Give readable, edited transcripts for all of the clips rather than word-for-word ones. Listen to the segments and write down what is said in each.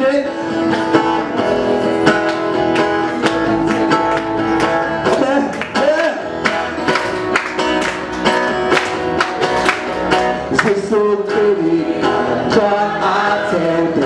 Hãy subscribe cho kênh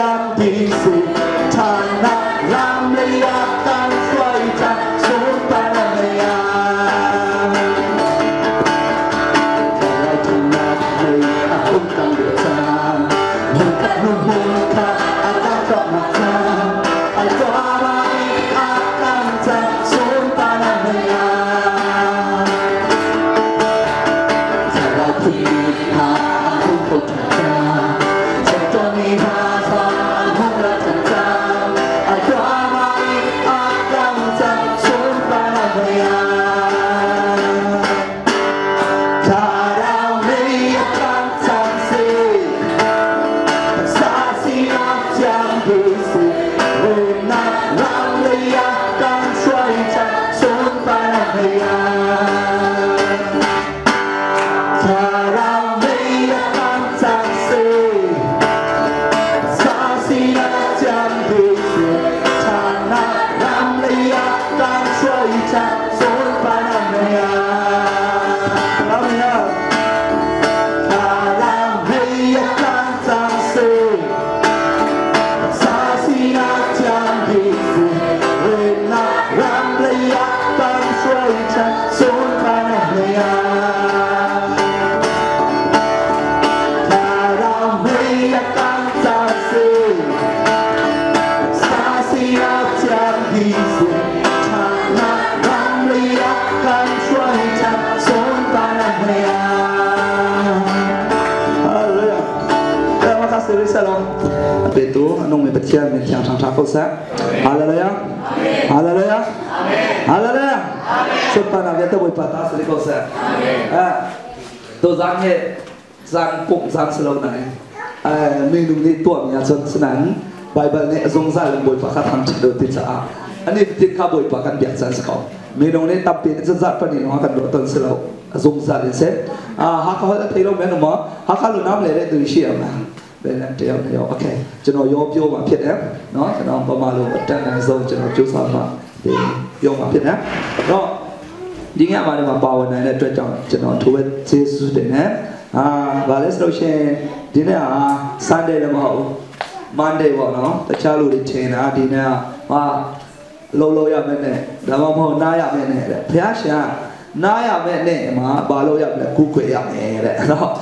Ghiền Mì Gõ để không bỏ lỡ Pata Siri Salom. Betul, anu me percaya me yang sang takut sa. Haleluya. Haleluya. Haleluya. Supaya kita boleh Pata Siri kau sa. Tu zangnya zang puk zang selalu naik. Minum ni tuam ya senang. Bible ni zongzai lem boleh pakai tang cedok tidak. Ani tidak kau boleh pakai biasa sekau. Minum ni tapi zat pani orang akan berton selalu zongzai se. Hak kau ada thelo mana mah? Hak kau lu nam leh tu isi apa? Benar dia dia. Okay. Jenau yo pio mah piat no? Jenau pemalu dan zong jenau jual mah. Yo mah piat no? Dia mana mah bawa nai tu jenau tuan Yesus deh Balas terusnya, dina Sunday lemah, Monday no, tercalu di China dina lo ya mana, dah mau naya mana, biasa naya mana mah balo ya mana kuku ya mana, no,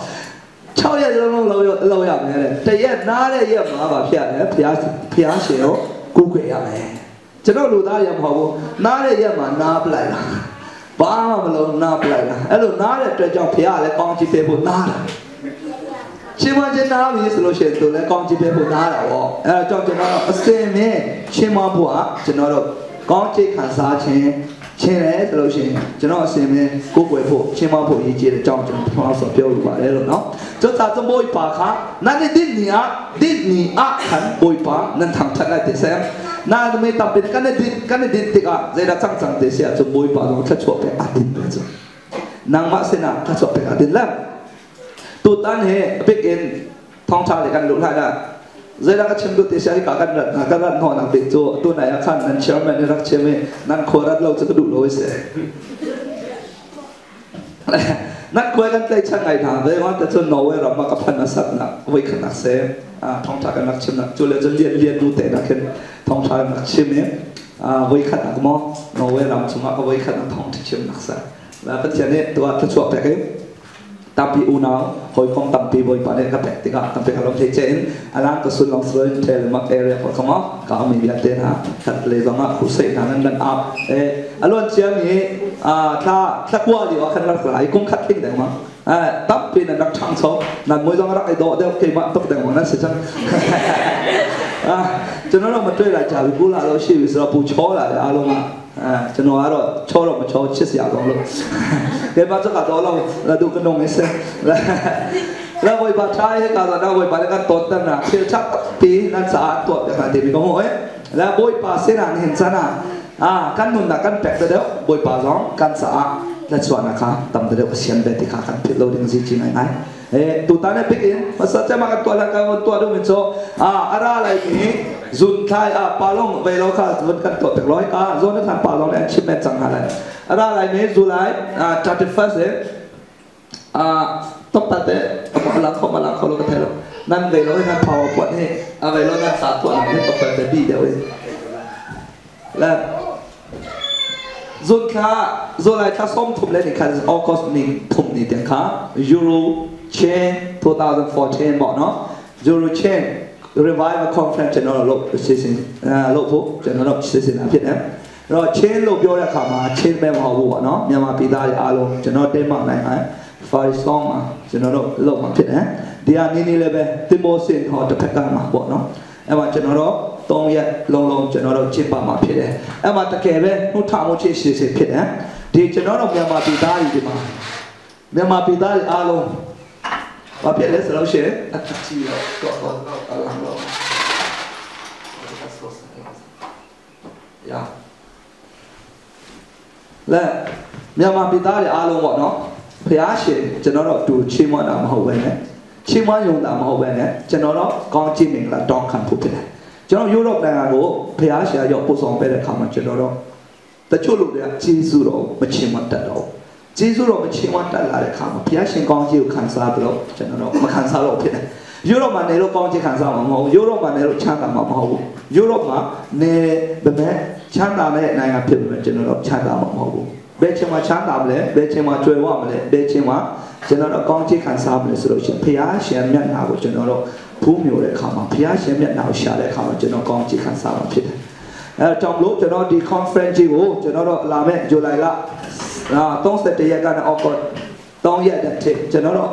cakap ya lo ya mana, tapi naya ya mah biasa yo kuku ya mana, jenau luda ya mau naya ya mah napalai lah. Bama malu nak pelai lah. Elu nak le terjang pihak le kong cipe pun nak lah. Cuma je nak ni solution tu le kong cipe pun nak lah. Jang jenau seme cuma buat jenau kong cipe kansa le solution jenau seme kukuai pun cuma pun hiji le jang jenau so piau luar le no. Jika tu boy pakah, nanti din ni kan boy pak nanti thang thang ada desem. Nah, tu mereka tampil kan di tiga, saya datang sang desa, tu boy baru tercuat pe adin betul. Nang mak sena tercuat pe adin lah. Tu tan he, bikin thong cari kan lupa dah. Saya dah kecil tu desa ni kakan no nak betul. Tu naya kan nan chairman ni nak chairman, nan korat lau tu duduk lau ise. Nak kuai kan tay cangai dah, saya orang tu Norway ramai kapan nasab nak, wei kena se, thong cari nak chairman, jual lian tu teh nak kan. Thong cari nak cium wei kat nak mau Norway ram cuma wei kat nak thong cium nak sah. Lepas ni tua tercuat pakai, tapi unau hoi kong tapi wei pada kapek tiga tapi kalau cecen alam kesul long selain telemak area pertama kami lihat dah kat lezong aku sekarang dan alun cium ni tak kuat dia akan berkelai kong kat ting dah mah. Tapi nak chang so, nak mui orang rak itu dia kemat tok dengan mana sejak. Jenau orang betul lah cakap gula lo sih bisa pucol lah alung jenau orang col orang col cis ya dong lo. Dia baca kata orang lalu kenong ese. Lah boleh baca he kata dah boleh balik kan tonton nak cecak pi nan saat tuat dengan dia bilang lah boleh pasir angin sana. Kan nunda kan pek dah boleh pasang kan saat. Let suara kah, tamu dia kesian beti kah kan pilih dengan si Cina ini. Tu tanya bikin, masa saya makan tuan lagi tuan tu menco, arah lagi zuntai palong belok kah, kan tuan peloi zon itu palong yang cimet jangan arah lagi Julai 31 tepat malam kalau kata lo, nan belok nan power buat ni, belok nan satu ni tepat jadi dia lah. Zulai kah som tuh le ni kan August ni tuh ni dia kah Euro Chain 2014 bot no Euro Chain Revival Conference jenama lo season lo tu jenama season apa ni? Lo Chain lo biar kah mah Chain memang hawu no, memang pidari alo jenama tema ni Farisong jenama lo macam ni. Dia ni lebih timosin hot terpegang mah bot no. Emang jenama tong ya long jenama cipa mah pilih. Emang tak kebe, nu tamu cisi pilih. Di jenama memang pidari di mana. Memang pidari alo. Apa pilih selalu sih? Kecil, kok alam. Ya. Lah, memang pidari alo what no. Biasa jenama tu cima nama hawa ni. Cima yang nama hawa ni. Jenama kong ciming lah dong kan putih. Jenama Europe dengan aku biasa有不爽被人看嘛jenama. Tapi culu dia Yesus lo macam mana dah. Yesus lo macam mana dah le kan. Biasa kong ciu kan sah lo jenama. Makan sah lo pun. Europe mana lo kong ciu kan sah mau. Europe mana lo canda mau. Europe mana ne benar canda ne naik apa pun jenama canda mau. Becema canda boleh, becema cuawa boleh, becema jenama kong ciu kan sah boleh solusi. Biasa ni nak jenama phú miêu để khám phá xem nhận nào xả để khám cho nó con chỉ khán giả mà biết trong lúc cho nó đi conference của cho nó làm mẹ rồi lại là tông sẽ để cái nào còn tông vậy để cho nó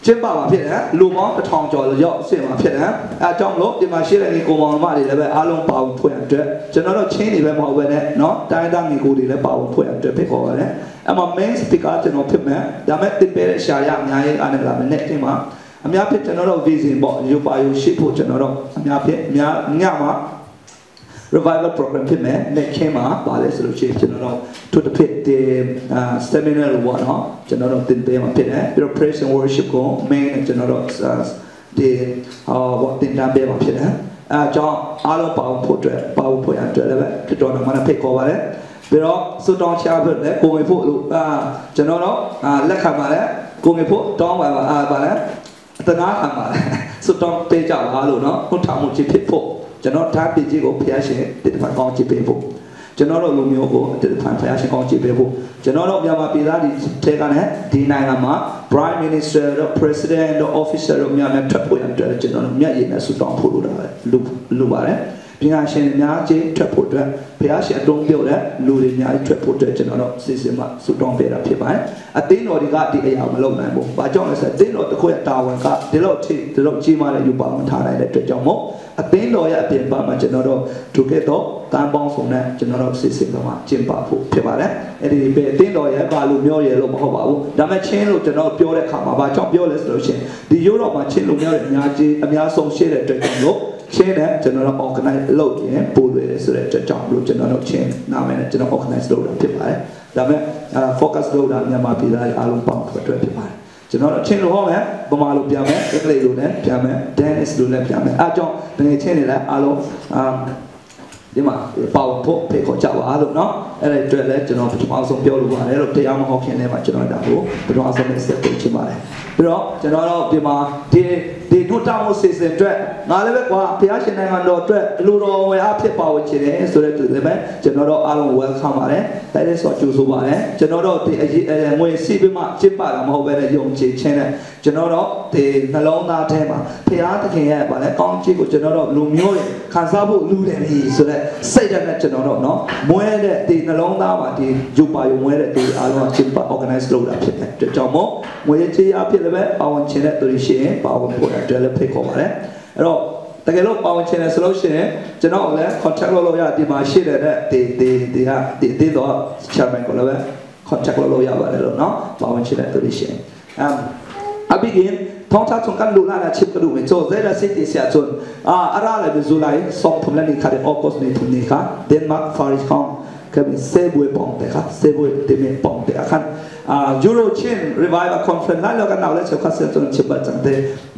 ကျင်းပမှာဖြစ်တယ်လူပေါင်း1000ကျော်ရောက်ဆင်မှာဖြစ်တယ်အဲကြောင့်လို့ဒီမှာရှိတဲ့ဒီကိုမောင်မတွေလည်းပဲအားလုံးပါဝင်ဖွင့်အတွက်ကျွန်တော်တို့ချင်းတွေပဲမဟုတ်ဘဲနဲ့เนาะတိုင်းသားမျိုးကိုတွေလည်းပါဝင်ဖွင့်အတွက်ဖြစ်ခေါ်ပါတယ်အမှ main speaker ကျွန်တော်ဖြစ်မယ်ဒါမဲ့တင်ပေးတဲ့ရှာရအများကြီးအားနဲ့လာမယ်နဲ့ဒီမှာအများဖြစ်ကျွန်တော်တို့ vision ပေါ့ယူပါယူရှိဖို့ကျွန်တော်တို့အများဖြစ်အများညမှာ revival program ဖြစ်မယ်နဲ့ခင်းမှာပါလဲဆိုလို့ရှိရင်ကျွန်တော်တို့ทุกဖြစ်ဒီ seminar လို့เนาะကျွန်တော်တို့တင်ပေးမှာဖြစ်တယ်ပြီးတော့ praise and worship ကို main ကျွန်တော်တို့ဒီwhat တင်တန်းပေးမှာဖြစ်တယ်အဲကြောင့်အားလုံးပါဖို့အတွက်ရအတွက်လည်းပဲဖြစ်တော်မှာဖိတ်ခေါ်ပါတယ်ပြီးတော့စွတ်တောင်းချဖို့လည်းကိုငွေဖို့လို့ကျွန်တော်တို့လက်ခံပါတယ်ကိုငွေဖို့တောင်းပါပါလဲတနာခံပါတယ်စွတ်တောင်းပေးကြပါလို့เนาะဟုတ်ထောင်မှုဖြစ်ဖို့ကျွန်တော်ဓာတ်ပကြီးကိုဖျားရှင်တိတဖန်ကောင်းကြည့်ပေးဖို့ကျွန်တော်တို့လူမျိုးကိုတိတဖန်ဖျားရှင်ကောင်းကြည့်ပေးဖို့ကျွန်တော်တို့မြန်မာပြည်သားတွေထဲကလည်းဒီနိုင်ငံမှာ Prime Minister တို့ President တို့ Officer တို့များထွက်ဖို့အတွက်ကျွန်တော်တို့မျက်ရည်နဲ့ဆူတောင်းဖို့လိုပါတယ်ပညာရှင်များကြီးထွက်ဖို့အတွက်ဖျားရှင်အတုံးပြုတ်တဲ့လူတွေများကြီးထွက်ဖို့အတွက်ကျွန်တော်တို့စီစဉ်မှဆူတောင်းပေးတာဖြစ်ပါတယ်အသင်းတော်တွေကဒီအရာမလုပ်နိုင်ဘူး။ဘာကြောင့်လဲဆိုတော့အသင်းတော်တစ်ခုရဲ့တာဝန်ကဒီလိုကြီးမားတဲ့ယူပါမထားနိုင်တဲ့အတွက်ကြောင့်မို့အသင်းတော်ရဲ့အပြင်ပမှာကျွန်တော်တို့ဒုက္ခတော့ကံပေါင်းစုံနဲ့ကျွန်တော်တို့စီစဉ်တော့မှကျင်းပဖို့ဖြစ်ပါတယ်။အဲ့ဒီပဲအသင်းတော်ရဲ့ဘာလို့မျိုးရလို့မဟုတ်ပါဘူး။ဒါပေမဲ့ချင်းလို့ကျွန်တော်ပြောတဲ့အခါမှာဘာကြောင့်ပြောလဲဆိုလို့ရှိရင်ဒီယူရိုပမှာချင်းလို့မျိုးတဲ့အများဆုံးရှိတဲ့အတွက်ကြောင့်လို့ချင်းနဲ့ကျွန်တော်တို့ organize လုပ်ရင်ပို့လို့ရဆိုတဲ့အကြောင်းလို့ကျွန်တော်တို့ချင်းနာမည်နဲ့ကျွန်တော် organize လုပ်တာဖြစ်ပါတယ်ဒါပေမဲ့focus လုပ်တာမြန်မာပြည်သားအားလုံးပေါင်းဖို့အတွက်ဖြစ်ပါတယ်ကျွန်တော်တို့ချင်းလို့ဟောမယ်ဗမာလိုပြန်မယ်အင်္ဂလိပ်လိုလည်းပြန်မယ် Danish လိုလည်းပြန်မယ်အားကြောင့်တကယ်ချင်းတွေလည်းအားလုံးဒီမှာပေါဖို့ဖိတ်ခေါ်ကြပါအားလို့เนาะအဲ့ဒါအတွက်လည်းကျွန်တော်ပထမဆုံးပြောလိုပါတယ်လို့တရားမဟောခင်လည်းမှာကျွန်တော်ဒါကိုပထမဆုံးနဲ့ဆက်ပေးချင်ပါတယ်ပြီးတော့ကျွန်တော်တို့ဒီမှာဒီတို့တောင်းဖို့စီစဉ်အတွက်ငါလည်းပဲကွာဘုရားရှင်နိုင်ငံတော်အတွက်လူတော်ဝယ်အားဖြစ်ပါဝင်ချင်တယ်ဆိုတဲ့သူလည်းပဲကျွန်တော်တို့အားလုံး welcome ပါတယ်ဒါလည်းဆိုကြိုဆိုပါတယ်ကျွန်တော်တို့ဒီငွေစီးပြီးမှကျင်းပတာမဟုတ်ဘဲနဲ့ယုံကြည်ခြင်းနဲ့ကျွန်တော်တို့ဒီနှလုံးသားထဲမှာဘုရားသခင်ရဲ့ဗာလဲကောင်းချီးကိုကျွန်တော်တို့လူမျိုးတွေခံစားဖို့လူတယ်ပြီဆိုတဲ့စိတ်ဓာတ်နဲ့ကျွန်တော်တို့เนาะမွဲတဲ့ဒီနှလုံးသားမှာဒီယူပါယုံမွဲတဲ့ဒီအားလုံးကျင်းပ organize လုပ်တာဖြစ်တယ်ဒါကြောင့်မို့ငွေကြေးအဖြစ်လည်းပဲပါဝင်ခြင်းတဲ့သူတွေရှိရင်ပါဝင်ဖို့အတွက်လည်းဖိတ်ခေါ်ပါတယ်အဲ့တော့တကယ်လို့ပါဝင်ခြင်းနဲ့ဆိုလို့ရှိရင်ကျွန်တော်လည်း contact လုပ်လို့ရဒီမှာရှိတဲ့ဒီတော့ chairman ကိုလည်းပဲ contact လုပ်လို့ရပါတယ်လို့เนาะပါဝင်ခြင်းတဲ့သူတွေရှိရင်အပိကင်ท้องชาชงกันดูแลนะชิบกระดูกไม่โจเซราซิตี้เสียจนอะไรเลยเป็นจุลัยสองทุ่มแล้วนี่ค่ะเดี๋ยวออกก็ในทุ่มนี้ค่ะเดนมาร์กฟาริชคองก็มีเซบุยปองแต่ค่ะเซบุยเดเมปองแต่ค่ะยูโรชินรีไวฟ์คอนเฟอเรนซ์นั่นเรากันเอาแล้วเชื่อข้าเสียจนชิบแบบจังเต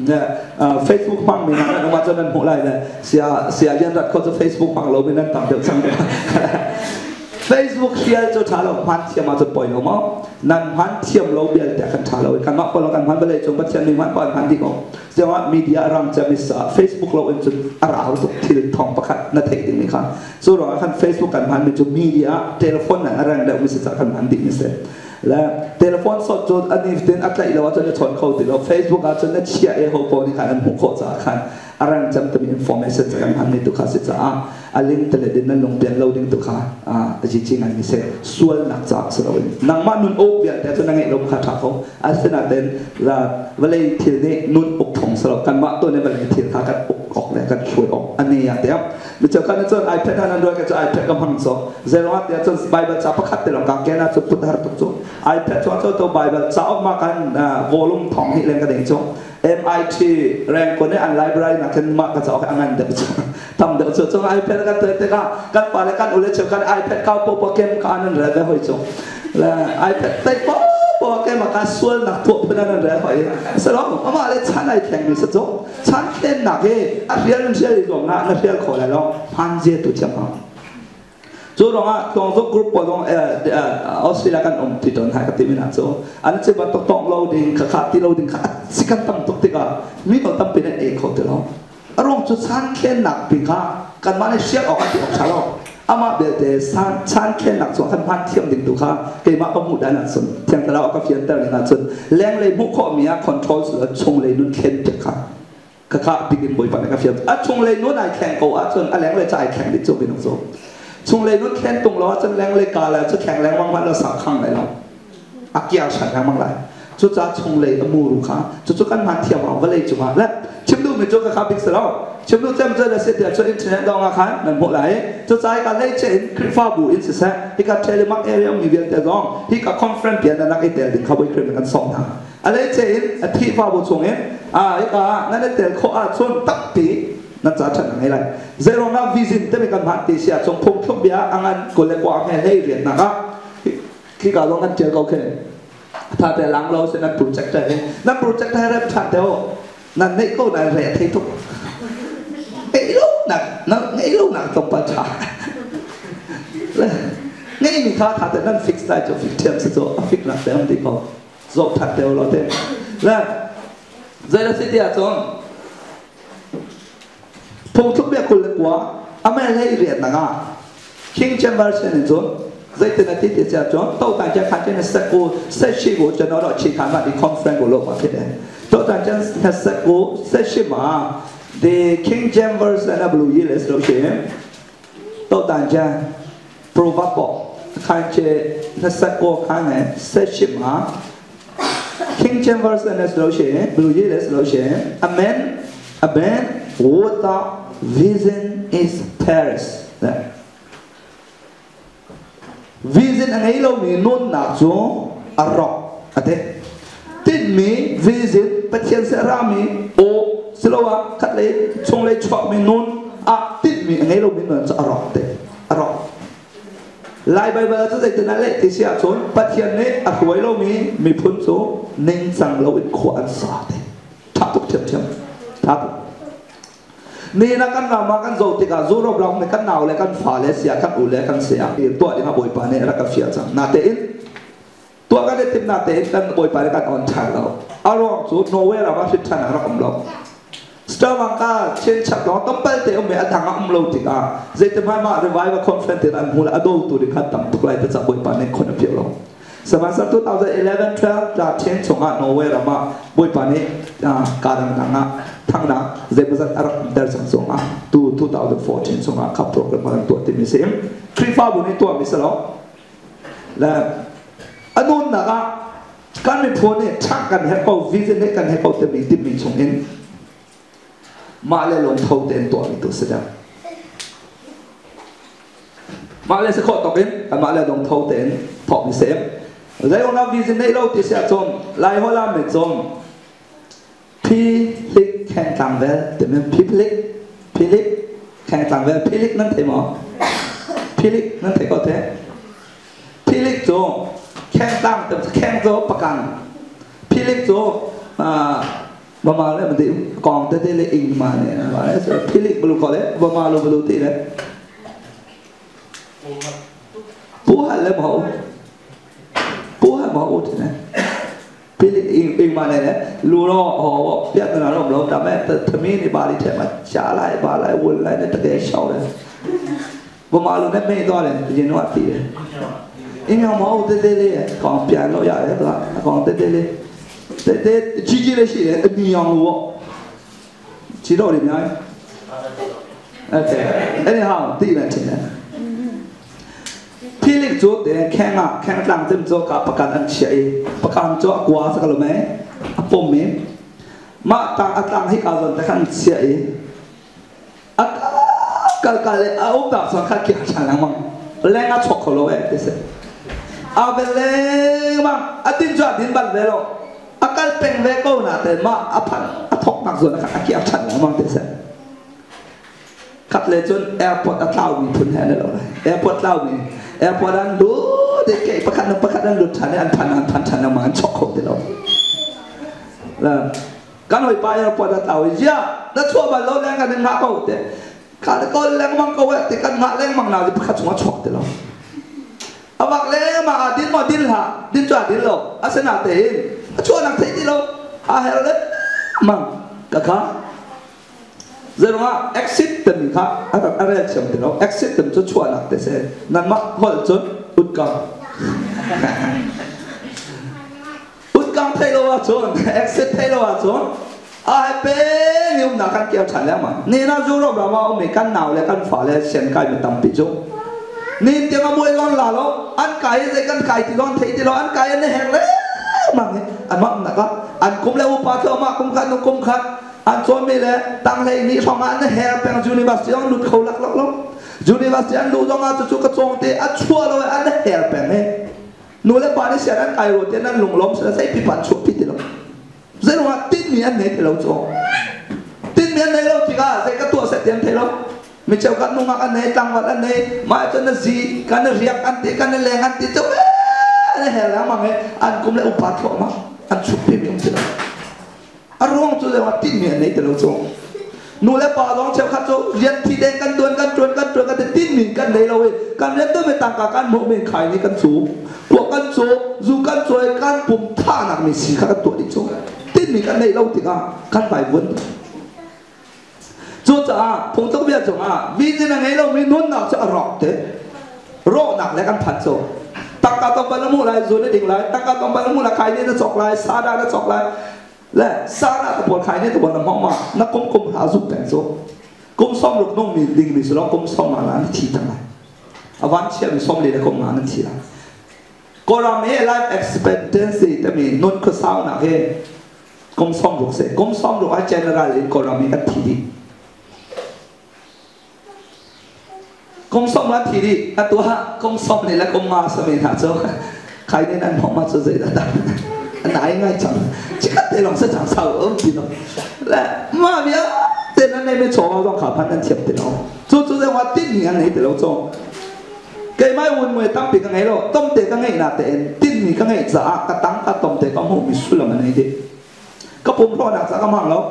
เนี่ยเฟซบุ๊กฟังมีนะนึกว่าจะนั่นหัวไรเลยเสียยันรัดเขาจะเฟซบุ๊กฟังเราไม่นั่นตามเดิมจังเลย Facebook เชียร์จะถ่ายเราพันเทียมมาจะปล่อยเรามั้งนั่นพันเทียมเราเบียดแต่กันถ่ายเรากันมาคนเรากันพันไปเลยจงปัจจัยมีมันปล่อยพันที่เขาเสียว่ามีเดียรังจะมีสา Facebook เราเองจนอะไรเราตกที่ทองประคัดนั่นเองนี่ค่ะส่วนเราคัน Facebook กันพันเป็นจนมีเดียโทรศัพท์นั่นอะไรเดี๋ยวมีสิทธิ์กันพันดิมิเสร็จและโทรศัพท์สดจนอันนี้เป็นอะไรเราว่าจนจะถอนเข้าติดเรา Facebook อาจจะนั่นเชียร์เอโฮโปนี่ค่ะอันหัวข้อจากคันอะไรจำเป็น information จากกันพันในตัวข้าศึกษาลิงก์ทะเลดินนั่นลงเปลี่ยนเราดึงตัวข้าจริงๆอันนี้เสร็จส่วนนักจับสระวินนังมันนุ่นอกเปลี่ยนแต่ตัวนั่งเองลงคาถาเขาอันเสนาเดินละเวลาที่นี่นุ่นอกของสระกันมาตัวนี้เวลาที่ขากันอกออกเลยกันช่วยออกอันนี้อย่างเดียวเดี๋ยวกันจน iPad นั่นด้วยกันจน iPad กำลังส่งเจ้าว่าเดี๋ยวจน Bible จับประคัดเดี๋ยวเราการแก้น่าจะพุทธหัตถ์จง iPad จนตัว Bible จับออกมากันvolume ของที่เรียนกันเองจงMIT แรงคนนี้อันไลบรารีนักเรียนมากก็จะเอาอันนั้นเดี๋ยวจะทำเดี๋ยวจะ iPad กันเตะกันไปแล้วกันอุเลเชกัน iPad เข้าโปรแกรมกันนั่นแหละหอยจงแล้ว iPad เตะโปรแกรมมาการส่วนหนักตัวเป็นนั่นแหละหอยสรุปว่ามาเลยชั้นไอแข่งนี่สุดจงชั้นเต้นหนักเฮ้อเรียนเชื่อดีกว่านะเรียนขออะไรแล้วพันเจตุจังจู่ๆอ่ะตรงทุกกลุ่มปนออสเตรเลียกันที่ตอนหายกับที่มินาโซอันนี้จะมาต้องเราดิ้งขาที่เราดิ้งขาสิกันตั้งตุกติกามีคนตั้งเป็นเอกเขาที่เราอารมณ์จุดชั้นแค่หนักปีกากันมาในเชือกออกกันที่ออกชาเราอามาเบลเดชั้นแค่หนักส่วนขั้นพันเทียมดิ้งตุกาเกี่ยมาประมุดได้หนักส่วนเทียมแต่เราเอากระเฟียนแต่ละหนักส่วนแรงเลยมุขข้อมีคอนโทรลส่วนชงเลยนุ่นเข็นเด็กขาข้าปีกินบ่อยปันกระเฟียนชงเลยนุ่นไอแข่งกูส่วนแรงเลยจะไอแข่งดิจูเป็นองโซช่วงเลยนุ่นแค่ตรงล้อจนแรงเลยกาแล้วจะแข็งแรงมากๆเราสักครั้งไหนเราอักยาฉันแรงมากเลย จุดจ้าชงเลยมูรุขาจุดกันมันเทียมเอาก็เลยจุมาและชิมดูไม่จุดกับข้าบิ๊กสแล้วชิมดูเต็มใจเลยเสียเดียวช่วยอินเทอร์เน็ตดองอาคารนั่นหมดเลยจุดใจกันเลยเช่นคลิปฟ้าบูอินสิเซ่ที่กับเทเลมาร์เอเรียมีเวียนแต่ดองที่กับคอนเฟรนซ์เปลี่ยนนักไอเตลดึงเข้าไปคลิปกันสองทางอะไรเช่นที่ฟ้าบูชงที่กับนั่นไอเตลเขาชวนตักปีนั่นจะชัดยังไงเลยเซโรนาวิซินเต็มกันผ่านตีเสียจงพุ่งทุบยาอังอันคนเล็กกว่าแค่ให้เรียนนะครับที่กับลงกันเจอเขาแค่ถ้าแต่หลังเราเสนับโปรเจกต์ได้นั่นโปรเจกต์ได้รับชัดเดียวนั่นไม่ก็ได้เรียนให้ทุกไอ้ลูกหนักนั่นไอ้ลูกหนักตรงปัญหานี่มีค่าถ้าแต่นั่นฟิกซ์ได้จะฟิกเทียมสุดฟิกหนักแต่ไม่ได้พอจบทัดเดียวเราเต้แล้วเจอสิ่งที่อาจารย์พุ่งทุบเบี้ยคนเล็กกว่าอเมริกาเรียนนะครับ King James Version นี่จ้ะ在这个地铁上，到大家看见的十个、10个，就拿到去看嘛，的 conference 个落嘛，对的。到大家那10个、10嘛，的 King James Version 那不如意了，是不是？到大家 Proverbs 看见那10个看呢，10嘛，King James Version 那是不是？不如意了，是不是 ？Amen, Amen. Without vision is Paris. Vision ang ilaw mi nun na so arok ate tin mi vision patien sa rami o silawa kat le chung le chok mi nun a tin mi ang ilaw mi nun sa arok te arok lai bible sa sai tan le ti sia chon patien ne a huai lo mi phun so ning sang lo in khuan sa te thap tuk thiam thiam thapนี่นะกันเรามากันโจติกาจูรบเราไม่กันหนาวเลยกันฝ่าเลยเสียกันอุ่นเลยกันเสียตัวนี้มาบ่อยปานเนี่ยแล้วก็เสียจังนาเตอินตัวกันได้ติดนาเตอินกันบ่อยปานกันอ่อนช้าเราอารมณ์จุดโนเวลเรามาพิจารณาเราของเราสตาร์วังกาเช่นฉับเราต้องไปเตะไม่อันทางอัมโลติกาเจตมามาเรวิวคอนเฟรนซ์อันมูลอดูตัวนี้ขัดต่ำตุกไล่จะบ่อยปานเนี่ยคนเพียงเราสมัยสัก2011 12จากเช่นสงฆ์โนเวลเรามาบ่อยปานเนี่ยการต่างๆทั้งนั้นเจ็บสักอารักเดินสังสงฆ์2014สงฆ์ขับโปรแกรมมาตัวที่มีเสียงคลิปฟ้าบุญในตัวมีสโลและอนุนนะครับการมีพวกเนี่ยชักกันให้เขาวิจัยกันให้เขาเต็มที่มีชงเองมาเลยลงเท้าเต็มตัวมีตัวเสียมาเลยสักข้อตกเองมาเลยลงเท้าเต็มพอมีเสียงแล้วเราวิจัยในเราที่เสียจงไล่หัวลาไม่จงพิลิกแข่งต่างเวลแต่เมื่อพิลิกแข่งต่างเวลพิลิกนั่นเท่หมอพิลิกนั่นเท่ก็เท่พิลิกโจแข่งต่างแต่แข่งโจประกันพิลิกโจประมาณเลยมันติกองเต้เลยอิงมาเนี่ยว่าพิลิกบลูก็เลยประมาณบลูตีเลยปูหันเลยหมอปูหันหมออุดนะพี่อิงมาเลยนะรู้รอโอ้เพี้ยนกันเราเราทำไมแต่ทำไมในบาลีเทมันช้าไรบาลีวุ่นไรเนี่ยตะเกียบเฉาเลยบ่มาลูเนี่ยไม่ต่อเลยยินว่าตีเลยอิงเอาหมออุดเตเลยของเพี้ยนเราใหญ่เลยตัวของเตเลยเตจีเลยสิเลยมีอย่างรู้จีโร่เลยมั้ยโอเคอันนี้ฮะตีเลยทีนี้พี่เล็กจุดเดี๋ยวแข่งต่างเต็มจุดกับประกันอันเฉียประกันจุดกว่าสักหรือไม่ผมมีมาต่างให้การสนแต่กันเฉียกันเลยเอาแบบสังขารเกี่ยวกับอะไรมั่งแรงอ่ะช็อกเขาเลยที่สุดเอาไปเลยมั่งดินจุดดินบันเลยหรอการเป็นเวก็น่าแต่มาพันทอกนักส่วนนะครับเกี่ยวกับอะไรมั่งที่สุดขับเลยจนแอร์พอร์ตเล่ามีทุนแทนได้หรอแอร์พอร์ตเล่ามีแอร์พอร์ตนั้นดูเด็กเก๋ประกันนั้นหลุดทันเนี่ยอันพันชันมาช็อกเขาที่เราแล้วการหอยไปแอร์พอร์ตเล่าเยอะแล้วชั่วบ้านเราแรงกันหนึ่งหาเขาแต่ขาดก็แรงมั่งก็เว้แต่กันหาแรงมั่งนาจะประกันชัวช็อกที่เราเอาบักเล่มาดินหาดินจ่าดินเราอาศัยนาเตนชั่วนักเตะที่เราอาเฮลเล่มั่งกะค่ะเรื่องว่า exit เป็นค่ะอะไรเชื่อมถึงเรา exit เป็นจะชั่วนักแต่เสียนั่นมาหดจนอุดกังไทยเราว่าจน exit ไทยเราว่าจนเป็นยุ่งนักการเกี่ยวฉันแล้วมั้งนี่น่าจะรู้เราว่าอเมริกันหนาวเลยกันฝ่าเลยเส้นไก่ไม่ต่ำปีจงนี่เดี๋ยวมาบุยกันหล่ะเราอันไก่จะกันไก่ที่ร้อนไทยที่เราอันไก่อันนี้แห้งเลย มังอันมังนะครับอันคุมแล้วอุปาเทอมาคุมขัดนุคุมขัดอันส่วนมีเลยตั้งเลยนี่ช่องอันนี้แฮร์แปงยูนิเวอร์ซิตี้ลุดเขาลักยูนิเวอร์ซิตี้ลุดงานจุกกระจงเตะอันชัวร์เลยอันนี้แฮร์แปงเนี่ยนู่นเลยปานิเซียนั้นไอโรเตนั้นลงล้มใส่ปีปันชุบพิธีลงใส่ลงว่าติดมีอันไหนที่เราจงติดมีอันไหนเราจีก้าใส่กระตัวเสร็จยังเทเราไม่เจ้ากันนุ่งอันไหนตั้งวัดอันไหนมาจนนั่นสิกันนั่นเรียกอันติกันนั่นแรงอันติเจ้าอันนี้แฮร์แล้วมั้งอันคุมเลยอุปาเทอมาอันชุบพิธีลงที่เราอารมณ์จุดเดียวว่าติดมีอันไหนที่เราจงนู่นแหละป่าร้องเชี่ยวขัดโจเรียนที่เด่นกันตัวกันจวนกันแต่ติดมีกันไหนเราเว้ยการเรียนต้องไม่ต่างกับการโมเมนต์ขายนี่กันสูงพวกกันโจจูกันจวยกันปุ่มท่าหนักมีสีขัดตัวดิโจติดมีกันไหนเราติดกันไปวนจุดจ้าผมต้องเบียดจงวิจิตรไงเรามีนุ่นหนักจะรอกเตะโรหนักและกันผัดโจตักกาต้องไปละมุไรส่วนนี้ดิ่งไรตักกาต้องไปละมุไรขายนี่จะจอกไรซาดาจะจอกไรและสาระตะบนขายนี่ตะบนน้ำหอมมานักกุมหาสุแปงโซกุมซ่อมลูกน้องมีดิ่งมีสุรกุมซ่อมมาล้านทีทั้งหลายอวันเชี่ยวมีซ่อมเลยนะกุมมานั่นทีละก็เราไม่ life expectancy แต่มีนุ่นก็สาวหนักเฮกุมซ่อมลูกเสกุมซ่อมลูกไอ้ general ก็เราไม่กันทีดีกุมซ่อมล้านทีดีอันตัวกุมซ่อมนี่แล้วกุมมาสมัยหาโซใครในนั้นหอมมาโซเซดดังอันไหนง่ายจังจิกัดเตลองเสจังสาวกินเนาะและมาเบียเต้นนั้นไม่ชอบเราต้องขาพันนั้นเทียบเตลองจู่ๆแต่ว่าติ้นนี่อันไหนเตลองจงเกยไม่วุ่นวายตั้งปีกันไงเราต้มเตะกันไงน่าเตะติ้นนี่กันไงจะกระตั้งกระต้มเตะกันหูมีสุลมันไงดิก็ปุ่มพอหนักจะกำมังแล้ว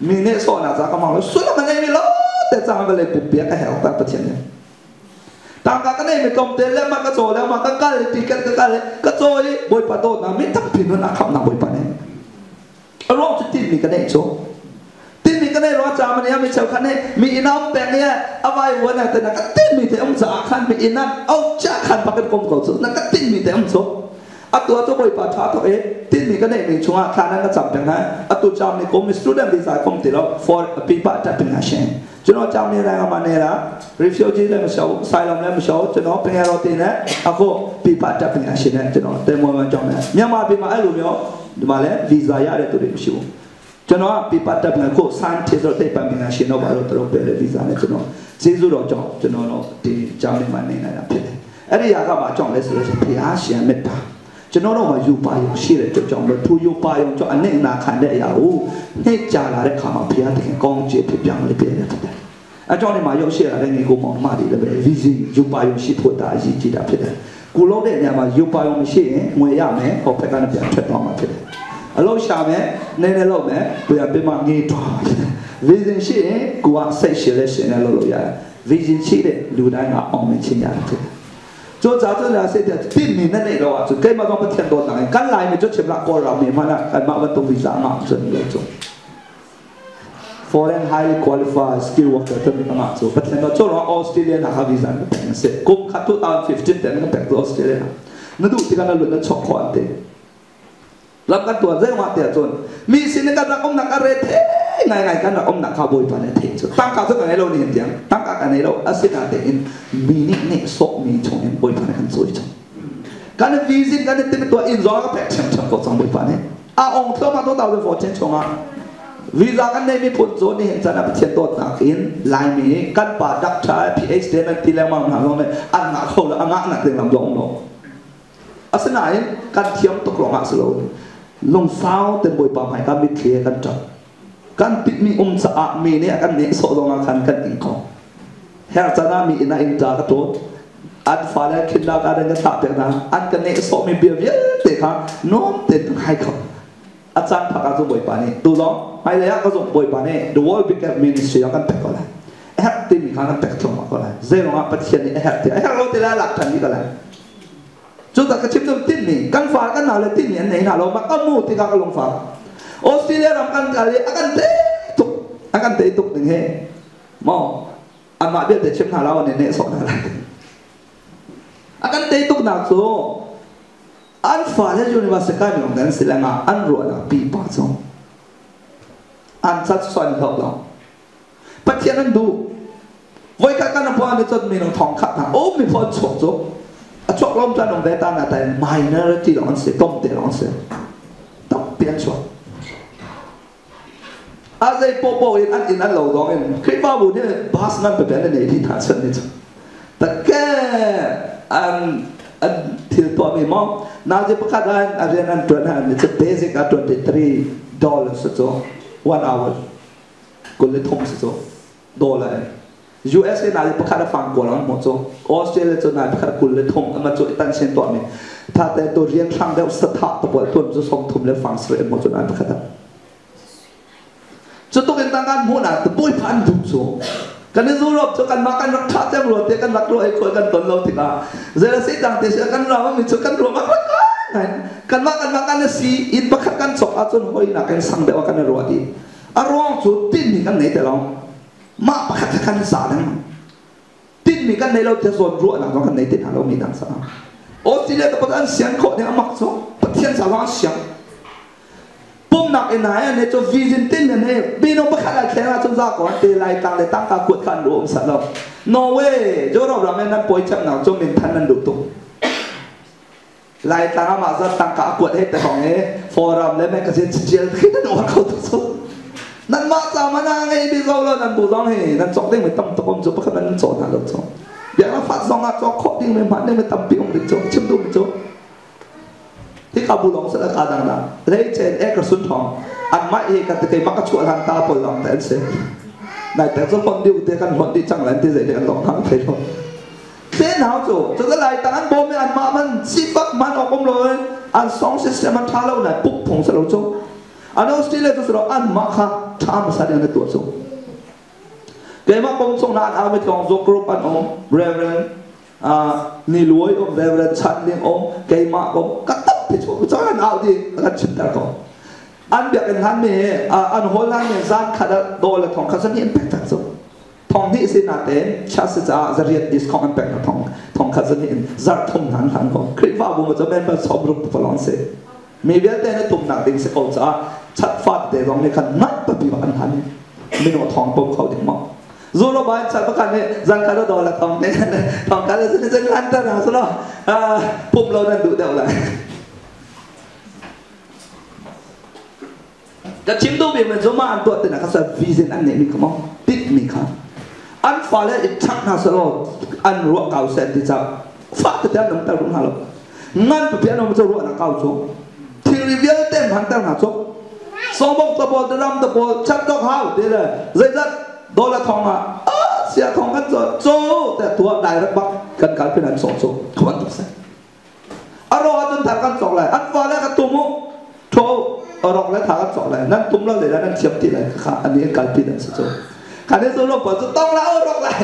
มีเนโซหนักจะกำมังแล้วสุลมันไงไม่รู้แต่จางไปเลยปุ่มเปียกก็แหวแบบประเทศเนี่ยต่างกันนี่ไม่ต้มเตะแล้วมันก็โจแล้วมันก็กันเลยตีกันเลยก็โจยบอยปะโตนะไม่ตั้งปีนั้นนะครับนะบอยปะเนี่ยรอบจุดที่มีกันได้โจที่มีกันได้รอจามันเนี่ยมีเจ้าคันเนี่ยมีอินน้ำแปลงเนี่ยเอาไว้วันนั้นแต่นักติ้นมีแต่องศาคันมีอินนั้นเอาจ้าคันปากกันกลมเก่าสุดนักติ้นมีแต่องศาตัวบอยปะท้าตัวติ้นมีกันได้มีช่วงคันนั้นก็จับอย่างนั้นตัวจำในกรม student visa กรมติดแล้ว for people thatเป็นอาชีพจนเราจำในแรงมาเนี่ยนะ refugee เลยไม่ใช่ asylum เลยไม่ใช่จนเราเป็นอะไรตีเนี่ยเขาก็ปีปัจจัยเป็นอาชีพเนี่ยจนเราเต็มวันจำเนี่ยเนี่ยมาเป็นมาไอ้ลูกเนี่ยมาเลยวีซ่ายาเลยตัวเด็กชิวจนเราปีปัจจัยเป็นก็สันติสุขได้เป็นอาชีพเราบาร์เราเป็นวีซ่าเนี่ยจนเราซีซูเราจนเราที่จำในมันเนี่ยนะพี่ไอ้เรื่องก็มาจำเลยสุดเลยพี่อาชีพเม็ดตาจนเรามาอยู่ป่าอยู่ชีเลยจำเลยทุอยู่ป่าอยู่จนอันนี้นาขันได้ยาวเนี่ยจ่าอะไรข้ามาพี่อาถึงกองเจี๊ยบพี่ยังเลยพี่เนี่ยอาจารย์นี่มาอยู่ชีอะไรนี่กูมองมาดีเลยวิจิอยู่ป่าอยู่ชีพูดได้จีได้พี่กูรู้ได้เนี่ยมาอยู่ป่าอยู่ชีมวยยาเนี่ยเขาไปกันเนี่ยเทปมาพี่เราชาเนี่ยเนี่ยเราเนี่ยเพื่อไปมางี้ตัววิจิชีกูว่าใส่ชีเลยชีเนี่ยเราอย่าวิจิชีเลยดูได้มาออกมาชิญญาพี่就早知道现在地面的那个啊，就根本上不听多难，刚来没就吃不了锅了，没嘛啦，干嘛我都为啥嘛，真的做。Foreign highly qualified skill worker 都没干嘛做，不听到做了 Australia 那哈 visa 那平时，公开2015แต่那平到 Australia，那都ที่กันเราหลุดนั่นช็อกควันเตะรับกันตัวเรื่องว่าเตะจนมีสิ่งกันรักอมหนักอะไรเท่ไงกันรักอมหนักข้าวบอยปันเท่จนตั้งการสักกันให้เราเนี่ยเดียงตั้งการให้เราอาศัยนาเตอินมีนิเนี่ยสกมีชงเอ็นบอยปันกันสวยจังการวิสิตการเต็มตัวอินร้อนก็แปลกช่างก็จังบอยปันเนี่ยองค์เท่ามาตัวเราจะชงวีซ่ากันเนี่ยมีผลโซนนี่เห็นจะนับเทียนตัวหนักอินลายมีกันป่าดักชาย PhD นั่นตีแล้วมาหนักลงเลยอันหนักเขาแล้วอันหนักเต็มลำยองลงอาศัยการเทียมตกลงอักษรลงเฝ้าเต็มบอยปามให้การมิเคลียกันจับกันติดมีสะอาดมีเนี่ยกันเนี่ยโซลงอาคารกันอิงของเฮร์จานามีอินาอินจากตัวอันฟ้าแล้วคิดแล้วการเดินกระถางเต็มนะอันกันเนี่ยโซมีเบียร์เยอะเด็กครับโน้มเต็มให้เขาอาจารย์พักการส่งบอยปานี่ตัวน้องให้เลยก็ส่งบอยปานี่ The World Biggest Ministry กันแปลกก็เลยเฮร์ติมีการแปลกตรงมาก็เลยเรื่องว่าประเทศนี้เฮร์ติเราตีละหลักฐานนี้ก็เลยจุดตัดกระชิบตัวติดนี่กันฟ้ากันหนาวเลยติดนี่ไหนหนาวเรามาก็มูที่กันลงฟ้าออสเตรเลียทำกันอะไรอากันเตะตุกหนึ่งเฮ้มองอันมาเบี้ยแต่ชิมหนาเราเนี่ยสอนอะไรอากันเตะตุกหนักสู้อันฟ้าที่ยูนิเวอร์ซิตี้มีของกันสิแล้วมาอันรัวนะปีป้าจงอันสัตว์ส่วนเขาเราปัจจัยนั้นดูไว้กันนะพอในจุดมีน้องทองขัดนะโอ้มีพอฉกจกฉกล้มจานน้องเบต้านะแต่ minority หลอนเสียต้มเตะหลอนเสีย ชัวอาใจโปโปอินอันอินอันเหล่าดองเองคริสต์มาสบุญเนี่ยบาสนั่นเป็นในที่ฐานเสนิทแต่แค่อันที่ตัวมีมองน่าจะประกาศได้อันเรียนอันตัวนั้นจะเบสิกอัน$23สักตัว1 hour กุลเลทงสักตัว$US น่าจะประกาศฟังกว่าหมดตัวออสเตรเลียจะน่าจะประกาศกุลเลทงมันจะตั้งเช่นตัวนี้ถ้าแต่ตัวเรียนครั้งเดียวสถาตัวตัวจะส่งทุ่มและฟังเสียงหมดตัวนั้นประกาศจะต้องเป็นต่างกันหมดนะแต่บุยพันธุ์ถูกส่งกันในยุโรปจะกันมากันรักชาติรวดเดียกันรักรวยคนกันตนเราถึงอ่ะเจริญสิจังเตะกันเราไม่จะกันรวมมากันมากันสีอินประคักันสกอาจจะหอยนักกันสังเดียวกันรวดดีอารมณ์สุดติดมีกันไหนแต่เรามาประคักันสาดังติดมีกันในเราจะส่วนรวดนะเรากันไหนติดหาเรามีดังสาโอสิเลตประกันเสียงโคเนี่ยมักส่งประเทศสาวเสียงปุ่มหนักไอ้ไหนเนี่ยจะวิจิตรเนี่ยปีนประคันอะไรแค่ละจนจากก่อนเตลัยต่างเลยตั้งการกดขันรวมสัตว์เราโนเวย์จะเราไม่นั้นป่วยจังหนักจนเป็นท่านนั้นดุตุ้งลายต่างมาจะตั้งการกดให้แต่ของนี้ฟอรัมและแม่กระเซ็นเจียร์ขึ้นนั่นว่าเขาทุกสุดนั่นมาจามานาไงพี่เราแล้วนั่นบูร้องให้นั่นจอกได้เหมือนตั้มตะกมจุประคันนั้นโจทย์นั่นเราโจอย่างว่าฟัดซองอ่ะจอกโคตรดิ้งไม่ผ่านได้ไม่ตั้มปีองดิโจชิมดูไม่โจที่เขาบุลงสารคาดังนั้นเลยเจนเอกสุนทองอันไม่เอกแต่เกมักชวนหันตาปนลองแต่เสียในแต่สมบูรณ์ดิวเดียกันคนที่จังหลังที่เสียเดียกันหลงทั้งเพลงเส้นหาวโจจะก็เลยต่างกันโบไม่อันมามันซีฟักมันออกกำเลยอันสองเสียมันท้าเราไหนปุ๊บผงสลบโจอันออสเตรเลียตัวสลบอันมาค่ะท้ามาแสดงในตัวโจเกมักคงส่งนานเอาไปจองโจกรุ๊ปอันองเรเวนนี่รวยองเรเวนชันเลี้ยงองเกมักองกัตที่ช่วยกันเอาดีกันชิดตะกอนอันเดียกันฮันเมอันโฮลันเนี่ยซานขัดโดนเลยทองคัสนี่อิมแพคต์สุดทองที่สินาเต้ชาสิจ้าจะเรียนดิสคอมอิมแพคต์ทองคัสนี่จัดทุ่มหันก็คลิปว่าบุญจะเป็นแบบสมรูปฝรั่งเศสมีเวลาแต่ในทุ่มหนักดิ่งสกอลจ้าชัดฟาดเดี๋ยวตรงนี้กันนับปีวันหันไม่หนวดทองปุ๊บเขาดิ่งมั้งซูโร่บ้านชัดประกันเนี่ยจังการโดนละทองเนี่ยทองการเลยจะงันตนะสุดละปุ๊บเรานั่นดูเดี๋ยวเลยจะชิมดูบีมันจะมาอันตัวแต่นะเขาจะวิจิตรอันนี้มีขมติดมีค่ะอันฟ้าเลยชักน่าสลดอันรัวเก่าเสร็จที่จะฟ้าจะเดินน้ำตาลุ่มหาลงั้นเพียงเราจะรัวนักเก่าจุที่รีวิวเต็มหันตาหนาจุสมบูรณ์ตะโบดรำตะโบชัดดอกหาวเดี๋ยวเลยใจจัดโดนละทองอ่ะเสียทองกันโจแต่ตัวได้รักบักกันการเป็นอันสองโจขวัญตุกเสอารมณ์จนแทบกันสองเลยอันฟ้าเลยกระตุ้มโชรอกและถากันสองเลยนั่นตุ้มเราเลยนั่นเชียบที่ไหนค่ะอันนี้การพิจารณาสุดๆการที่สุดเราเปิดจะต้องเล่ารอกเลย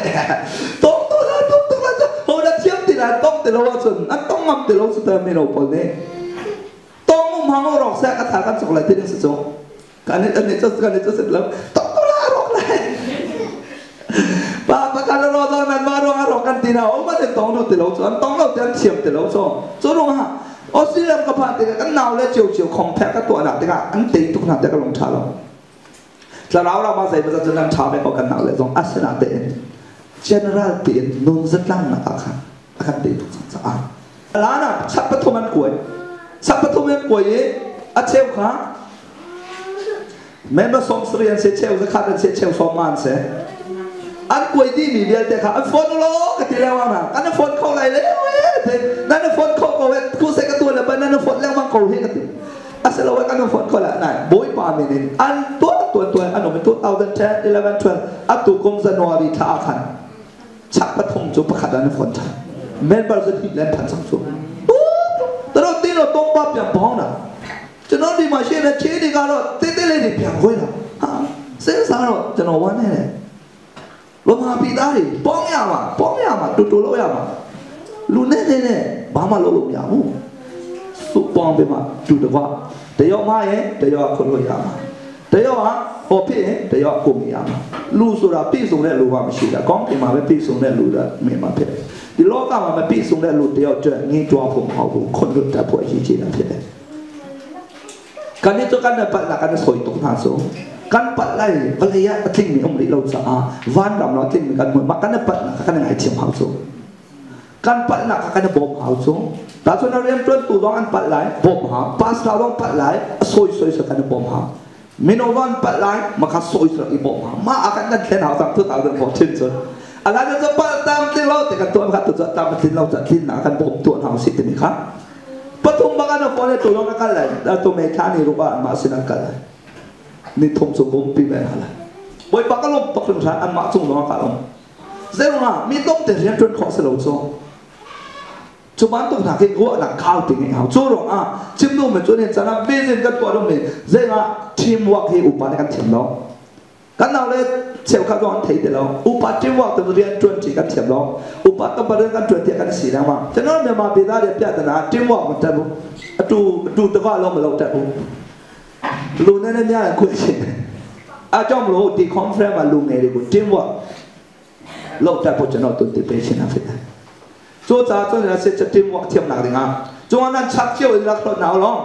ต้องแล้วโอ้ยเชียบที่ไหนต้องแต่เราส่วนนั่นต้องมั่มแต่เราสุดแต่ไม่เราปนเนี่ยต้องมั่งรอกแทรกถากันสองเลยที่นี่สุดๆการนี้อันนี้จะเสร็จแล้วต้องเล่ารอกเลยป้าประกันเราตอนนั้นมารอกกันทีน่ะโอ้ไม่ได้ต้องเราแต่เราส่วนต้องเราแต่เชียบแต่เราส่วนส่วนว่าออสเตรเลียกับพาติกันหนาวและเจียวคอมแพคกับตัวหนักติกันอันตีทุกหนักแต่ก็ลงชาเราถ้าเรามาใส่ภาษาจีนชาไปเอากันหนาวเลยตรงอัศนาเตน general เปลี่ยนนุ่งสักลังนะอาการตีทุกสังสารล้านอ่ะสับปะทุมันกวยสับปะทุมันกวยอาเชลค่ะแม้ว่าสมศรีอันเสียเชลจะขาดอันเสียเชลสมมันเสียอันกวยดีมีเดียแต่ค่ะอันฝนโลกันทีแล้วนะอันนั้นฝนเข้าไหลเลยนั่นฝนเข้าก็เวทกูเสกตัวเลยไปนั่นฝนแล้วมันเข้าเฮกันทีอาศัยเราไว้กันฝนเข้าละนั่นบุยปามินินอันตัวอันนั้นเป็นตัวเอาดันเช11 12อัตุกงจันวารีท่าขันชักปฐมจุปขัดอันฝนท่าเมนบาร์จะหินแลนทันสังสุแต่เราตีเราต้องปั๊บอย่างพ้องนะจะนอนดีมาเชื่อนะเชื่อดีกันเราเต้เลยดีเพียงคนละเส้นสารเราจะนอนวันนี้เรามาปีได้ป้องยามาตัวเรายามาลูเน่บ้ามาลูยามูสุปองไปมาจุดว่าเดี๋ยวมาเดี๋ยวคนเรายามาเดี๋ยวพอพี่เดี๋ยวกุมยามาลูสุราปีส่งได้ลูว่าไม่ใช่ละก้องที่มาเป็นปีส่งได้ลูละไม่มาเพ่ที่โลกามาเป็นปีส่งได้ลูเดียวเจองี้ตัวผมเอาผมคนรุ่นแต่ป่วยจีนะเพ่การนี้ตัวกันเนี่ยปัจจัยการสวยตกหาสูงกันปัจจัยภรรยาทิ้งมีอมริเราสะอาวันดำเราทิ้งมีกันเหมือนมากันเนี่ยปัจจัยกันยังไงเทียมหาสูง กันปัดหนักกันบ่มหาวซุแต่ส่วนเรียนต้นตัวต้องอันปัดไหลบ่มหาวภาษาต้องปัดไหลสวยๆสักกันบ่มหาวมิโนวันปัดไหลมาคัดสวยสักอีบ่มหาวมาอากันกันแค่หาวตามทุกเอาเรื่องบ่ชิ้นส่วนอะไรจะปัดตามที่เราแต่กันตัวมันคัดตัวตามที่เราจะทิ้งหนักกันบ่มตัวหาวสิที่นี่ครับปฐุมบางอันพอเนี่ยตัวน้องกันเลยแล้วตัวเมฆานี่รู้ว่ามาสินักกันเลยนี่ทมสมบูรณ์ปีแบบอะไรบ่อยปากก็ลงปกติฉันอันมาส่งน้องกันลงเจ้าหน้ามีต้องแต่เรียนจนขอสโลโซชุบานต้องหาเกี่ยวกับหลักข่าวติ่งเขาจู่หรอชิมดูเหมือนจุดนี้จะนับเบสินกันตัวตรงนี้เจ้าหน้าทีมวักให้อุปนิกันเทียมเรากันเอาเลยเชี่ยวข้าวร้อนที่เดียวอุปทีมวักต้องเรียนจนจีกันเทียมเราอุปต้องไปเรียนกันจนเทียกันสีแล้วมั้งฉะนั้นเมื่อมาปีหน้าเดี๋ยวพิจารณาทีมวักมันจะดูตะก้าเราไม่เราจะรู้แน่ๆเนี่ยคุยชินจอมรู้ที่คอนเฟรนซ์มาลุงไงดิบุทีมวักเราจะพูดจะนอตุนติเปชินะฟินะจู่จ้าจนเราเสร็จจะทีมวักเทียมหนักดีงามจู่วันนั้นชักเชี่ยวอินรักเราหนาวร้อง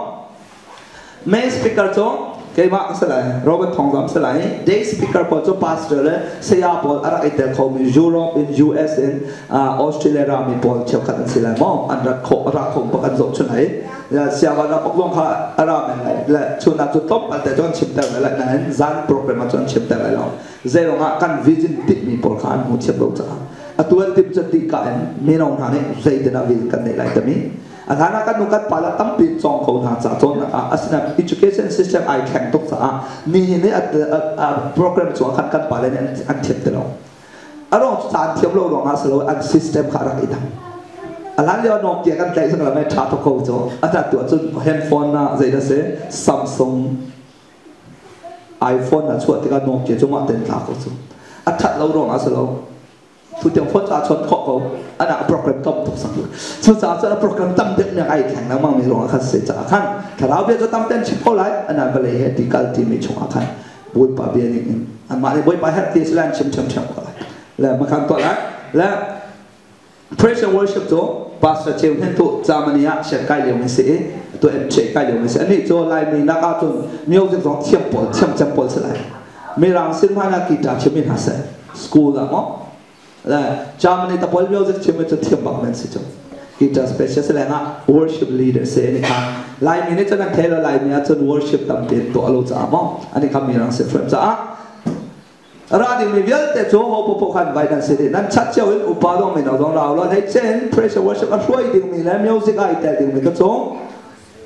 เมย์สปีกเกอร์จ้องเกี่ยวกับอะไรโรเบิร์ตทองคำอะไรเดย์สปีกเกอร์พอจ้องพาสเตอร์เลยเสียบอลอะไรแต่เขามียุโรปในยูเอสในออสเตรเลียมีบอลเชี่ยวกันสิเลยมองอันรักของประกันจบชนไหนแล้วเสียวันนั้นพวกลงเขาอะไรอะไรและชนนั้นจุดท็อปแต่จนชิมแต่อะไรนั้นจันโปรแกรมจนชิมแต่อะไรแล้วเจ้าหน้ากันวิจิตรติดมีบอลขานมุ่งเชี่ยวเราจ้าตัวทีมจะตีกันมีน้องท่านนี้ใจเดินวิจิตรกันในหลายแต่มีอันนั้นกันนุกัดพาราตั้มปีจองเขาหาจากจนอาศัย education system ไอแข่งตุกษานี่เนี่ยโปรแกรมส่วนกันพาราเนี่ยอันเทียบเดียวอารมณ์สารเทียบเราลองอาศัยอัน system ขารักอีกทั้งอันนั้นเรียกว่าน้องเกี่ยกันใจสังเราไม่ชาร์จเขาจ้ะอาจารย์ตัวจน handphone นะใจจะเสีย Samsung iPhone นะช่วยที่กันน้องเกี่ยจะมาเต็มตาเขาจ้ะอาจารย์เราลองอาศัยเราทุกอย่างพ้นจากชนเขาอันนั้นโปรแกรมต้มทุกสังสุดท้ายจะโปรแกรมตั้มเด็กเนี่ยไอ้แข่งแล้วมั่งมีรองอาคารเสียจากขั้นถ้าเราเบี้ยจะตั้มเต้นชิบเขาไรอันนั้นก็เลยเหตุการณ์ที่มีช่วงอาคารบุยป่าเบี้ยนี่อันมาเลยบุยป่าแฮปปี้สแลนชิมก็เลยแล้วมาขั้นตัวแล้วและ praise and worship ตัวภาษาเชี่ยวเห็นตัวจามันยาเชื่อใกล้เลี้ยงไม่เสียตัวเอ็มเชื่อใกล้เลี้ยงไม่เสียอันนี้ตัวลายมีนักอาจารย์มีเอาจากสองเทียมปอลสลายมีรางสิ่งพานักกีฬาเชื่อมีหาเสียสกูลละมั้งแล้วจามันในตะพอลมิวสิกเชื่อมีจะเทียมบักมันสิจ้ะกีฬาสเปเชียลอะไรนะ worship leader เสียนี่ค่ะลายมีนี่จะนั่งเทลลายมีอาจารย์ worship ตั้งเป็นตัวอารมณ์จ้ะมั้งอันนี้คำมีรางเสียเฟรมจ้ะราดิมีเวลแต่โจ้เขาพบกันไว้ดันสิเดนั่นชัดเจนอุปาดองมีน้องเราเราให้เช่น praise worship ช่วยดึงมีแล้ว music ไอแต่ดึงมีก็โจ้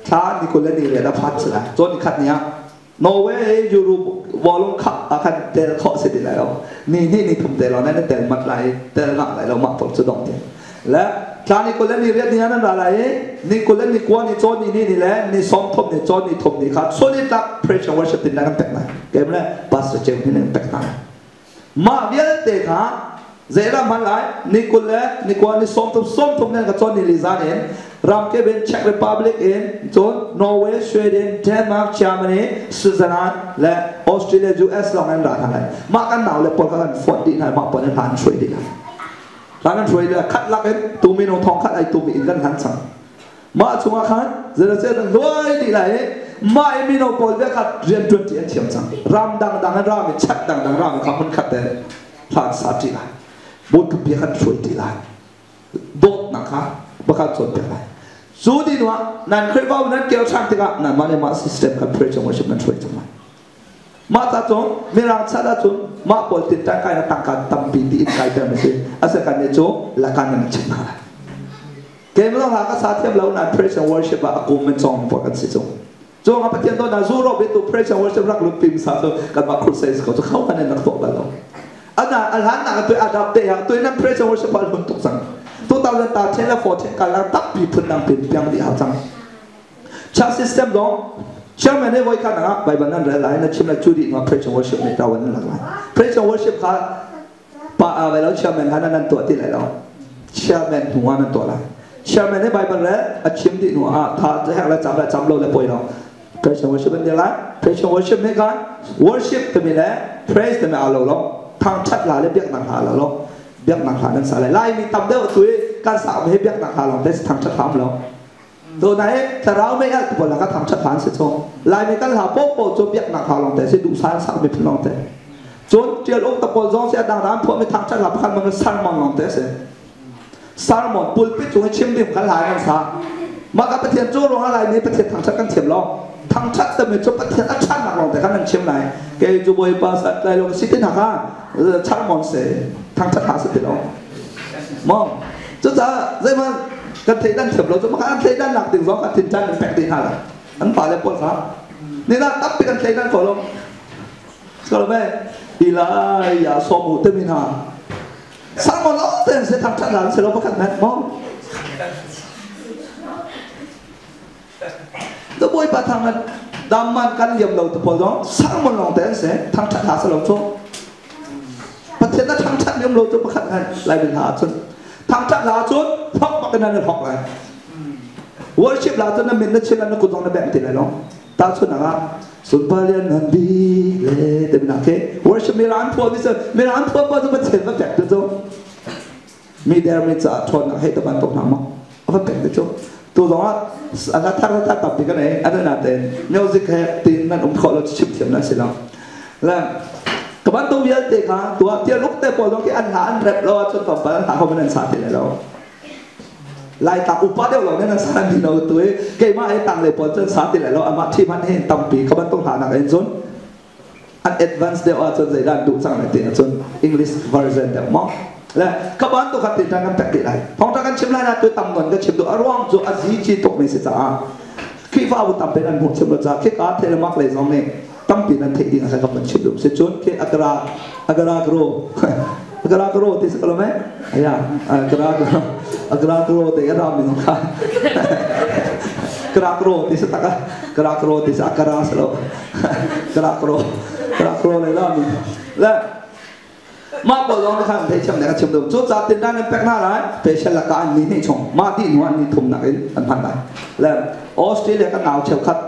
ท่านนี่คนเล่นนี่เรียนพัดสิละโจ้นี่ขัดเนี่ยโนเวย์ยูรูวอลลุ่มขับอาการเตะข้อสิเดแล้วนี่ผมเตะเรานั่นเตะมัดไหลเตะหนักไหลเรามาผลสุดดองเตะและท่านนี่คนเล่นนี่เรียนนี่นั่นอะไรนี่คนเล่นนี่กวนนี่โจ้นี่แหละนี่ซ้อมทบนี่โจ้นี่ทบนี่ครับส่วนนี่ตัก praise worship ติดนั่งแต่งนะเกมเลยปัสเจมนี่นั่งแต่งนะมาเวียนเตะขาเจรามันไหลนิโคลเลนิโคลนี่ส้มทุบเนี่ยกับจอนนี่ลิซานเองรามเก็บเป็นเช็กรีพับลิกเองจอนนอร์เวย์สวีเดนเดนมาร์กเยอรมนีสวิตเซอร์แลนด์และออสเตรเลียยูเอสลองกันรัฐอะไรมากันหนาวเลยปนกันฝนดีนะมาปนกันหันช่วยดีนะร้านกันช่วยดีคัดลักเองตูมีนทองคัดไอตูมีอินกันหันสั่งมาช่วงคันเจราเจตันรวยดีเลยมาเอมิโนโปลเวคัดเรียนจนที่เทียมสั่งรามดังรามชัดดังรามคำมันคัดแต่พลาดสาธิตเลยบุตรเพียงช่วยดีเลยโดดนะคะบังคับจนเป็นไรสู้ดีนัวนั่นเคยว่านั้นเกี่ยวช่างที่กันนั่นมันเลยมาสิสเต็มกับเพรสชั่นว่าชิบมันช่วยจังเลยมาตัดจงมีรังชาดัดจงมาปนติดใจกันตั้งการตั้งปีติอินไก่เดิมไม่ใช่อาศัยกันเนี่ยโจละกันนั่นชิบมาเกมเราหาก็สาธิตแล้วนั่นเพรสชั่นว่าชิบว่ากูมันจงพอกันสิจงจงอาปเทียนตัวนั้นสู้รบไปตัวเพรสชั่นว่าชิบรักลุกพิมพ์สาธุกันมาครูเซสเขาจะเข้ากันในนักตบแล้วอันนั้นอันนั้นนั่นตัวอันดับเดียวตัวนั้นเพรสชั่นว่าชิบว่าหุ่นตุกสังตัวตาเดินตาเชนและโฟร์เทนกันแล้วตักปีพุ่นนำเป็นเพียงดีหาจังชาซิสเต็มดองเชื่อไหมเนี่ยไว้ขนาดไปบันนั้นหลายๆนะชิมและจูดีมาเพรสชั่นว่าชิบในตาวันนั้นหลากหลายเพรสชั่นว่าชิบค่ะป้าไปแล้วเชื่อไหมฮะนั่นตัวที่ไหนแล้วเชื่อไหมหัวนั่นตัวอะไรเชื่อไหมเนี่ยไปบันแล้วชิมดีหัวถ้าจะให้เราจำเราเลยป่วยเราเพรสชั่นว่าชิบเป็นยังไงเพรสชั่นว่าชิบในการworship จะมีแล้ว praise จะมีเอาเราทางชัดหลายเรื่องต่างหากเราเบียกหนักขานั้นสายไล่มีตำเดียวตัวการสาวไม่ให้เบียกหนักขาลองได้ทำชัดถามเราตัวไหนถ้าเราไม่ได้ตัวเราก็ทำชัดถามเสียจงไล่มีการหาโป๊ะโป๊ะจนเบียกหนักขาลองแต่เสียดูสายสาวไม่พิลองแต่จนเจียลูกตะโกนร้องเสียดังร้านพวกไม่ทำชัดหลับคันมันก็สั่นมันลองแต่เสีย ซาลมอนปุลปิจุงชิมดิมกันหลายกันซามากับประเทศโจรองอะไรนี้ประเทศทางชัดกันเทียมล้อทางชัดแต่ไม่จบประเทศอัชชันหนักลงแต่ขันนั้นชิมไหนแกจูบอยปาสัตไลลงสิทธินักอ่ะซาลมอนเสทางชัดหาสิทธิล้อมองจุดจ้าใช่ไหมกันเทดันเทียมล้อจุดมากันเทดันหนักถึงสองกันทิ้งจันเป็นแปลกตีนอะไรอันป่าเลยปนครับนี่นะตับไปกันเทดันขอลงก็เลยแม่อีลายาสมุทรมินาซาลมอนล้อเต็มเสทางชัดหลังเสร็จแล้วมากันแม่มองตัวบอยปะทางนั้นดำมันกันยำเราตัวพอร้องสร้างมันลองแต่เสทางชัดหาสลบโชประเทศนั้นทางชัดยำเราตัวประคันกันไล่เป็นหาจนทางชัดหาจนพอกมาเป็นนั่นหอกเลยวอร์ชิปหาจนนั้นเป็นนักเชื่อนั้นกุศลนั้นแบบที่ไหนน้องตาชนนะครับสุนทรยันดีเลยแต่เป็นอะไรวอร์ชิปมีร้านทัวร์ดิฉันมีร้านทัวร์พอจะมาเช็ดมาแจกตัวโจมีเดอร์มีจ่าชนให้ตะวันตกน้ำมั้งเอาไปแจกตัวโจตัวสองอันนั้นถ้าตัดปีกันไหนอันนั้นเองมิวสิกแฮปตีนั่นขอเราชิบเทียมนั่นสิล่ะแล้วกบันตัวเยอะเด็กฮะตัวเที่ยวลุกแต่พอตรงที่อันหาอันแรปเราจนต่อไปอันหาเขาไม่ได้สาธิตเลยเราลายตาอุปาเดียวเราเนี่ยนั่นสาธิตเราตัวเกี่ยมาไอ้ตังเลยพอจนสาธิตเลยเราอามาที่มันเห็นตั้มปีกบันต้องหาหนักเอ็นจนอัน advanced เดียวจนใจด้านดูสังเกตจน English version เดียวมั้งและขบวนตัวขัดติดทางกันแปลกดีไรท้องทางกันชิมไล่นะตัวต่ำเงินก็ชิมตัวอร่องตัวอาซีจีตกไม่เสียจ้าขี้ฟ้าบุตรต่ำเป็นอันหัวชิมตัวจ้าขี้กาเทเลมักเลยสองเนี่ยตั้มปีนั้นเทคนิคอะไรกับมันชิมดูเสียจนขี้อักราโกรที่สกลไหมอย่าอักราโกรที่เราไม่ต้องการกราโกรที่สตักกราโกรที่สักการะสโลกราโกรเลยเราไม่และมาบอกลองนะครับเดี๋ยวชมเนี่ยชมดูจุดจัดติดด้านนั้นแปลกหน้าไรเปเชียลละกันนี่นี่ชงมาที่นวลนี่ทุ่มหนักอันพันได้แล้วออสเตรเลียก็หนาวเฉียวคัด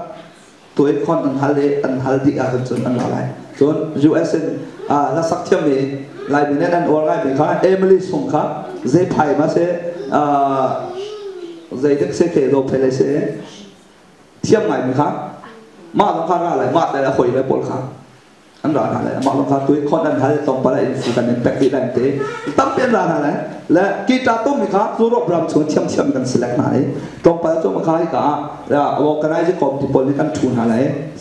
ตัวอีกคนอันฮัลดีอาจนอันอะไรจน US แล้วสักเที่ยวมีลายมีนั่นโอไลน์เป็นข้าเอมิลี่ส่งครับเจ๊ไผ่มาเสเจ๊เด็กเสกโลเพลเสเที่ยวไหนมีครับมาต้องการอะไรมาแต่ละคนเลยปวดขาอันร้านอะไรมาลงการตัวคนนั้นหาตรงไปเลยฟูกันเป็นแพ็กกี้แรงเตะตั้งเป็นร้านอะไรและกีตาร์ตุ้มมีครับรูปรำชวนเชื่อมกันสิเล็กไหนตรงไปแล้วจงมาขายกันแล้ววอกกันได้จะกรอบที่ปนกันชุนอะไร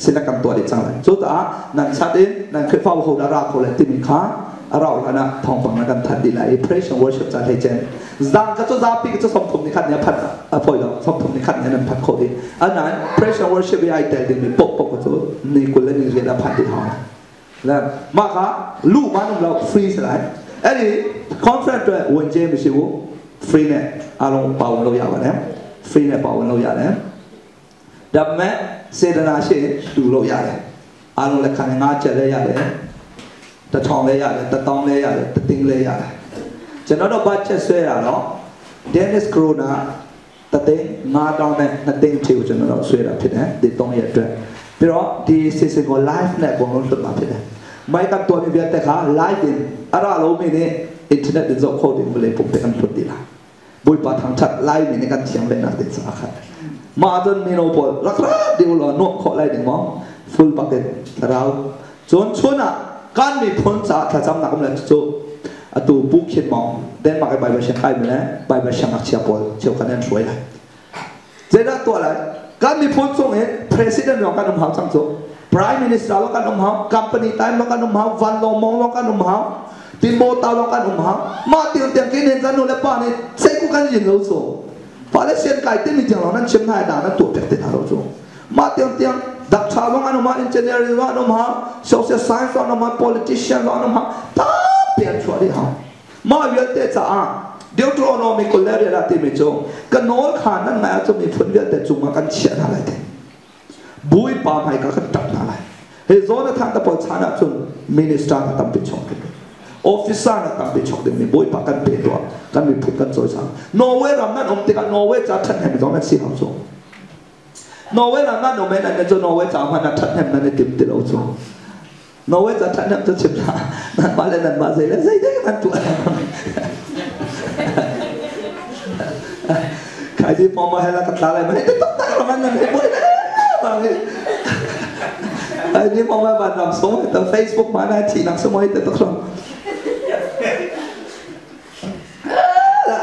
สิเล็กกันตัวเด็กจังเลยสุดท้ายนั่นชัดเองนั่นคือฟ้าหัวดาราคนเลยที่มีค่าเราแล้วนะทองปังกันทันดีเลย Praise Worship จะให้เจนดังก็จะปีก็จะสมทบในขั้นนี้พัดพอยแล้วสมทบในขั้นนี้นั่นพัดโคดีอันนั้น Praise Worship ไอ้แต่เดี๋ยวมีปกก็จะนี่คนเล่นเรียนพัดที่ทองแล้วมาค่ะลูกมันเราฟรีสไลด์ไอ้นี่คอนเฟรนซ์ด้วยวันเจไม่ใช่ว่าฟรีเนี่ยอารมณ์เป่าเราอยากวันนี้ฟรีเนี่ยเป่าเราอยากเนี่ยดับแม่เสดนาเช่ดูเราอยากเลยอารมณ์เล็กขนาดงาเจเลยอยากเลยตะทองเลยอยากเลยตะตองเลยอยากเลยตะติงเลยอยากเลยจะนั่งบัตรเชื่อเนาะเดนิสครูนะตะติงงาดองเนี่ยตะติงชิวจะนั่งเชื่อผิดนะติดตรงอย่างเดียวเพราะที่สิ่งของไลฟ์เนี่ยผมรู้สึกมาผิดนะไม่กันตัวมีเบียร์แต่ขาไลฟ์อินอะไรเราไม่เนี่ยอินเทอร์เน็ตดิจิทัลโคดิ้งเลยผมเป็นอันพูดดีละบุยปะทางชัดไลฟ์นี่กันเสียงเป็นอะไรสักอย่างมาจนมีโนโพลรักเดียวเราโน้ตข้อไลฟ์หนึ่งมั้งฟูลบักเก็ตเราจนชวนอ่ะการมีพ้นจากถ้าจำหนักก็เลยจู่ตัวบุกเขียนมองเดินมาไปไปเชียงใหม่ไปแล้วไปเชียงใหม่เชียร์บอลเชียร์คะแนนสวยเลยเจ้าตัวอะไรการมีพ้นส่งเห็น president เราการนุ่มหาวจังโจ prime minister เราการนุ่มหาว company time เราการนุ่มหาววันลงมองเราการนุ่มหาวทีมโบตาเราการนุ่มหาวมาเตียงกินเห็นจันนู่นและป้านี่เซ็กกูกันยินเราโซ่พอแล้วเชียงไก่ที่มีจังเรานั้นเชียงไก่ด่านั้นตัวเด็กๆเราโซ่มาเตียงดักชาวเราการนุ่มหาว engineer เราการนุ่มหาว social science เราการนุ่มหาว politician เราการนุ่มหาวทั้งเปลี่ยนชัวร์ที่หาวมาเยอะเตะจ้าเดี๋ยวตัวน้องมีคนเล่นอะไรที่ไม่จงกันโน้ตขานั่นแม้จะมีผลเยอะแต่จุงมากันเชียร์อะไรเถอะบุยปาให้กันตัดอะไรเฮ้ยโซนทางตะปนชาณะจนมินิสเตอร์นั่งไปชงกันออฟฟิศนั่งไปชงกันมีบุยปากันเป็นตัวกันมีผลกันโซ่ช่างนอร์เวย์รำนั้นอมติกันนอร์เวย์จะทันแห่งตรงนั้นสิเขาส่งนอร์เวย์รำนั้นอมเมนั่นจะนอร์เวย์จะมันทันแห่งนั้นติดติดเอาส่งนอร์เวย์จะทันแห่งจะชิบละนั่นมาเลยนั่นมาเลยแล้วใส่ได้กันตัวใครที่พอมาให้เราตัดอะไรไม่ได้ต้องตัดประมาณนั้นเลยบุยบางทีไอ้นี่พอมาบ้านเราส่งแต่ Facebook มาได้ทีนักสมัยแต่ต้องส่ง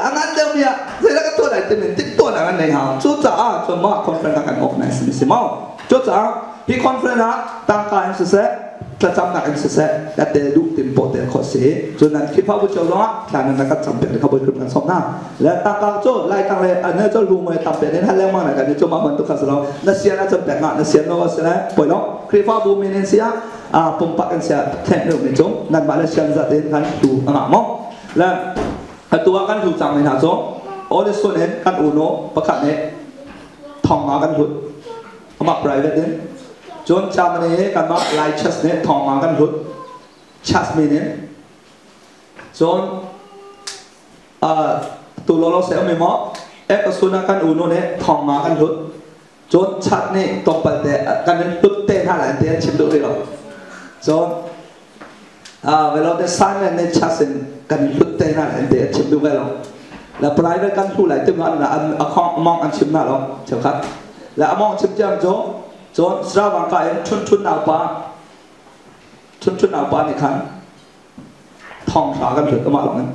อันนั้นเดิมยา ในหาจุดจ้าจนมาคอนเฟรนซ์กันออกในสิมิสิมาจุดจ้าที่คอนเฟรนซ์ต่างกันสุดเสียจะจำหนักสุดเสียแต่เดดูติมโปเตขอเสียจนนั้นคิดว่าบุญเจ้าล้อแค่นั้นก็จำเป็นเขาบุญขึ้นกันสองหน้าและต่างกันโจ้ไล่ต่างเลยอันนี้เจ้ารู้ไหมจำเป็นนี่ท่านเล่ามาหน่อยกันนี่เจ้ามาบรรทุกขัสเรานั่นเสียน่าจำเป็นงานนั่นเสียโน้ตเสียปล่อยล้อคิดว่าบุญมีเงินเสียปุ่มปักกันเสียแค่เรื่องนี้จงนั่นมาเลเซียจะเดินกันดูอ่างมั้งและตัวกันถูกจำไม่หนาจงโอ้เดส่วนนี้กันอุโนประกาศนี้ทองมากันหลุดเขามา private เนี่ยจนจำนี้กันมาไลท์ชัสเนี่ยทองมากันหลุดชัสมีเนี่ยจนตัวเราเสียไม่หมดส่วนกันอุโนเนี่ยทองมากันหลุดจนชัดนี่ตรงไปแต่กันนั้นตุ๊ดเต้นท่าไหนเต้นชิมดูเลยหรอจนเวลาเดซันเนี่ยชัสกันตุ๊ดเต้นท่าไหนเต้นชิมดูเลยหรอแล้วปลายเป็นการพูดหลายตึ้งอันนะอันข้องมองอันชิมหน้าเราเจ้าครับแล้วมองชิมเจ้าโจสระวังกายชุนเอาปาเอาปานี่ครับทองสากันถึงก็มาหลงนั้น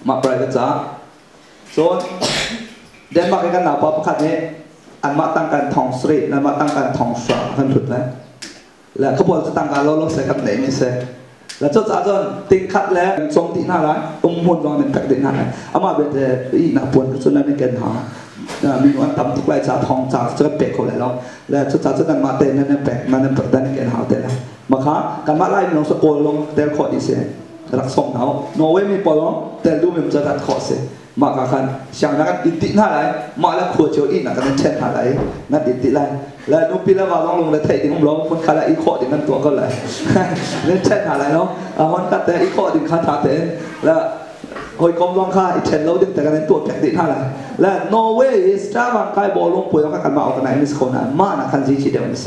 มาปลายกันจ้าโจเดินมากันเอาปาประคัดนี้อันมาตั้งกันทองสรีและมาตั้งกันทองสากันถึงแล้วขบวนจะตั้งการเราใส่กันไหนไม่ใช่แล้วเจ้าจ๋าจนติดขัดแล้วทรงที่น่ารักหุ่นรองเป็นแพ็กเด็ดน่ารักอามาเป็นอีนักปวนก็ส่วนนั้นเป็นเกณฑ์หามีวันทำทุกรายจ่าทองจ่าจะเป็ดเขาเลยแล้วแล้วเจ้าจ๋าจะกันมาเต้นนั่นแปลกมันนั่นเป็นเกณฑ์หาเต้นแล้วมาค่ะการมาไล่ลงสกุลลงเต้นขอดีเสียรักส่งเขาโนเวมีปอลงเต้นดูมันจะตัดขอเสียมากันช่างนักอินติน่าไรมาแล้วขวดเจียวอีนักกันเช่นอะไรนั่นอินติไรแล้วนุปีแล้วว่าลงเลยไทยที่ผมร้องคนขาละอีกข้อถึงนั้นตัวก็เลยเล่นเช่นอะไรเนาะคนตัดแต่อีกข้อถึงขาดแต่แล้วหอยกลมลองค่าอีกเช่นเราดึงแต่กันตัวแปลกติดอะไรแล้วโนเวย์สตาร์บังกายบอลลงป่วยแล้วกันมาเอากันไหนมิสโคน่ามานะคันจีจีเดียวมิส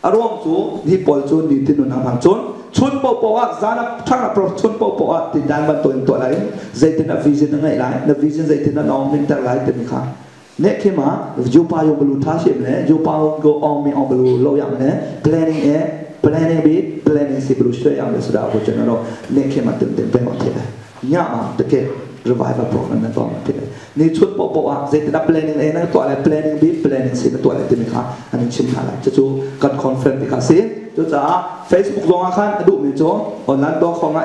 อารมณ์จูที่ปอลจูนดีที่นุ่นทางจูนชุนโปโปะจานับทั้งนับชุนโปโปะติดดันบันตัวอะไรใจติดนับวิจิตรไงไรนับวิจิตรใจติดนับน้องมินเตอร์ไรติดมีค่ะเนี่ยขึ้นมาจูปายองบลูท้าเชื่อมเลยจูปายองก็ออมมีออมบลูโลอย่างเนี่ย planning บี planning สิบลูช่วยอย่างเดียวสุดาบุญเราเนี่ยขึ้นมาเต็มไปหมดเลยเนี่ยมาตะเกียบ revival program นั่นก็มาที่เลยนี่ชุดโปโปะใจติดนับ planning นั่นตัวอะไร planning บี planning สิตัวอะไรติดมีค่ะอันนี้ชิมอะไรจะจูกัน confirm มีค่ะสิจุดจ้า Facebook ลงอาคารดูมีจ้าออนไลน์ตัวของอ่ะ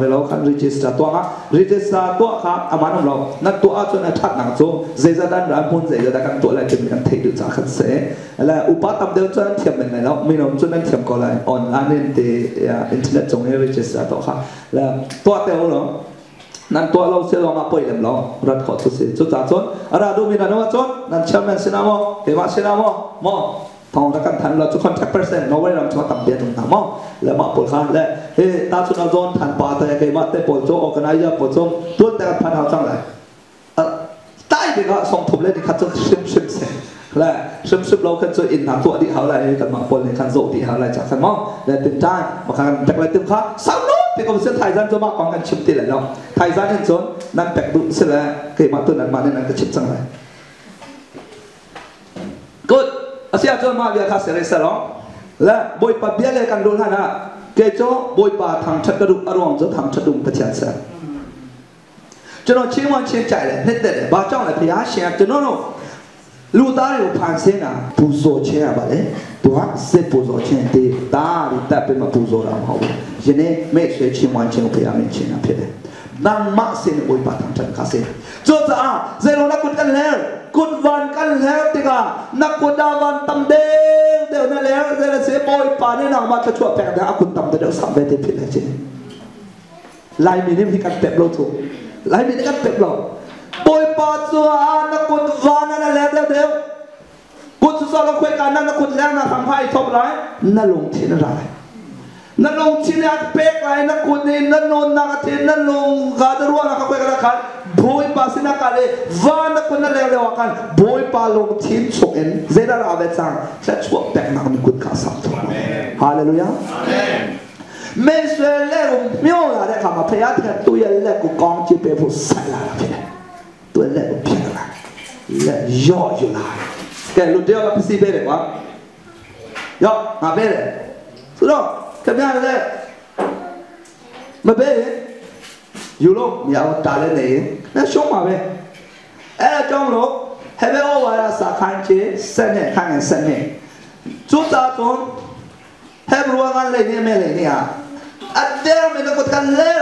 เวลาคัน register ตัวอ่ะ register ตัวครับอามันของเรานั่นตัวอ่ะจนทัดหนังจ้าเจจะดันรันพุ่นเจจะดันกันตัวอะไรจะมีกันเทดูจ้าคันเสแล้วอุปถัมภ์เดียวจนเทียมเป็นไงแล้วมีน้องจนนั้นเทียมก็เลยออนไลน์อินเทอร์เน็ตจงให้ register ตัวครับแล้วตัวเดียวเหรอนั่นตัวเราเสียเรามาปล่อยเล่มเรารัดขอทุกสิ่งจุดจ้าจนอะไรดูมีนั่นว่าจนนั่นเชื่อมันสินะโมเอวาสินะโมทองรักกันทันเราจะคอนแทคเปอร์เซ็นต์โน้ตไว้เราจะทำเบียร์ตรงนั้นมั้งแล้วมาปวดขาและตาสุนัขโดนทันปาแต่เกมาแต่ปวดโจออกกันไอ้ยาปวดโจตัวแต่พันเอาจังเลยใต้ไปก็ส่งถุงเล่นขัดจนซึมเสร็จและซึมเราขึ้นจนอินหาตัวที่เขาอะไรกันมาปนในคันโซที่เขาอะไรจากกันมั้งและตื่นใจมาคันแปลกอะไรตื่นขาสาวนู้นเป็นคนเส้นไทยจันจะมาของกันชิมตีเลยเนาะไทยจันเห็นจนนั่นแปลกดุเสร็จแล้วเกมาตัวนั้นมาในนั้นก็ชิมจังเลยกูอาเซียนจนมาเบียร์คาเสร็จสละและบอยปะเบียร์เลยกันดูท่านะเกจโจบอยปะทางชัดกระดูกอารมณ์จะทางชัดดุมกระเทียมเสร็จจนเราเชื่อวันเชื่อใจเลยเน็ตเลยบ้าจ้องเลยพยาเชื่อจนเราลูตาเรียวผ่านเส้นอ่ะปูโซเชื่อบ้าเลยตัวเสพปูโซเชื่อตีตาดิแต่เป็นมาปูโซเราเขาอย่างนี้ไม่ช่วยเชื่อวันเชื่อพยาไม่เชื่อนะเพื่อนนั่งมาเส้นบอยปะทางชัดคาเส้นจนจะเจริญนักกุศลแล้วกุศวันกันแล้วติกานักกุศลวันตำเดียวนั่นแล้วเจริญเสียบอยปานี่นางมาจะช่วยแปลงนะคุณตำเดียวสามเวทีผิดเลยจริงลายมีนี่มีการเปรียบเราถูกลายมีนี่การเปรียบเราบอยปาจัวนักกุศวันนั่นแล้วเดียวกุศลเราคุยกันนักกุศลแล้วนะทำให้ทบไรนั่นลงที่นั่นไรนั่นลงที่นี่เป๊กไรนักกุศลนี่นั่นโนนนักที่นั่นลงกาดรัวนักคุยกันกันบอยปาสินักอะไรวานักคนนั่นแล้วกันบอยปาลงทีมส่งเอ็นเจดาราเวซังจะช่วยแบ่งนักมีกุศลข้าสัมผัสฮาเลลูยาไม่เชื่อเล่ห์ไม่เอาอะไรข้ามาพยายามที่ตัวเล่ห์กูกองจีเปผู้ใส่ละเพื่อนตัวเล่ห์กูเพี้ยนละเล่ห์ย่ออยู่ละแกรู้เดียวกับพี่ซีเบ้เลยวะย่อมาเบ้เลยสุดยอดแค่ไม่อะไรเลยมาเบ้ยูโรมีเอาตาเล่นเองนั่นชงมาเบ้เออ จ้องโลกให้ไปเอาไว้ละสักขันเจเส้นเนี่ยขันเส้นเนี่ยจุดตาตรงให้รู้ว่ากันเลยเนี่ยไม่เลยเนี่ยอัดเดียวไม่ต้องกดกันเลย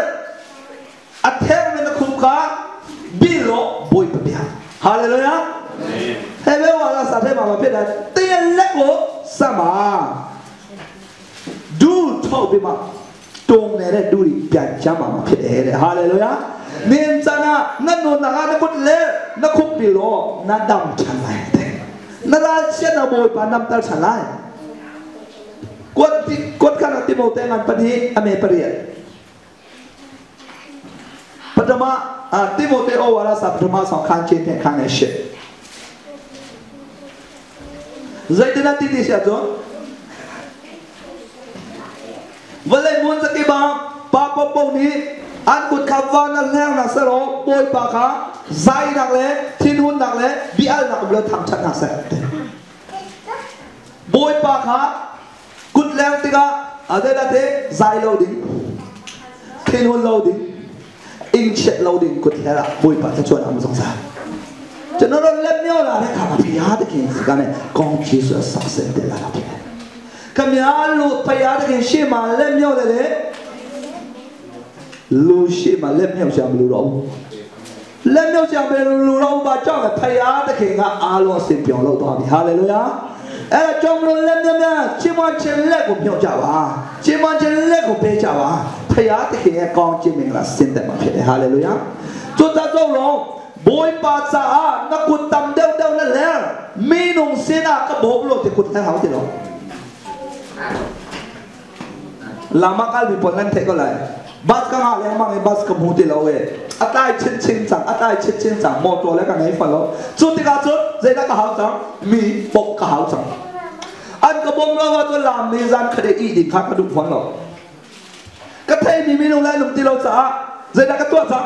อัดเท่าไม่ต้องคุ้มค่าบิโลบุยปะเดียวฮาเลลูยาให้ไปเอาละสักเท่ามาเป็นอะไรเตี้ยเล็กโลสมาดูเท่าไปมาตรงเนี่ยได้ดูดิเปลี่ยนจำมาเป็นอะไรฮาเลลูยาเนียนจานะนั่นนู่นนั่นนักกุดเล่นักคุบบิโลนั่นดำฉันไรเต้นั่นราเชียนบุยปานำตาฉันไรกดขนาดที่โมเตงันปฏิอเมริกาปัจจุบันที่โมเตโอวาระสัปดาห์สองครั้งเช่นครั้งนี้เช่นใจที่นั่นที่เสียจนวันเลยมุนสกิบาปาปปงนี้อันกุดขับวานันแล้วนักสโลปอยปากขาใจนักเล่ทินหุนนักเล่บิอัลนักเบลทำชัดนักเสดปอยปากขากุดแล้วติกาอะไรนั่นเองใจโลดิ้งทินหุนโลดิ้งอิงเช็ดโลดิ้งกุดแล้วปอยปากจะชวนอันสงสารจะนอนเล่นเนี่ยอะไรข้าพเจ้าที่กินสิกันเนี่ยกองชีสสักเซนเดล่าพี่ข้าพเจ้าลูกพยาที่กินชิมาเล่นเนี่ยเลยลูชิมาเล่มเนี่ยจะไม่รู้เราเล่มเนี่ยจะไม่รู้เราบ้าจ้องพยาตะเข่งอ่ะอาโลสิบปีเราตัวนี้ฮาเลลูยาจงรู้เล่มเนี่ยชิมันเชลเล็กกูเพียงจ้าวะชิมันเชลเล็กกูเพียงจ้าวะพยาตะเข่งกองจิมิงละสินแต่มาเพียงฮาเลลูยาจุดตาจงรู้บุยปัสสาวะนักกุดตำเดานั่นแหละมีนุ่งเสียนะก็บอกโลที่กุดให้เขาที่เราลามาคัลมีผลนั่นเท่ก็เลยบัสก็หาเลี้ยงมังไอ้บัสก็มูติเราเองอัตายชินจังอัตายชินจังมอตัวแล้วกันไอ้ฝันเราจุดที่การจุดเจน่าก็หาจังมีปกก็หาจังอันก็บอกเราว่าตัวลามมีจันคดีอีดิข้ากระดูกฝันเราก็เทมีนุ่งแล้วนุ่งที่เราจะเจน่าก็ตัวจัง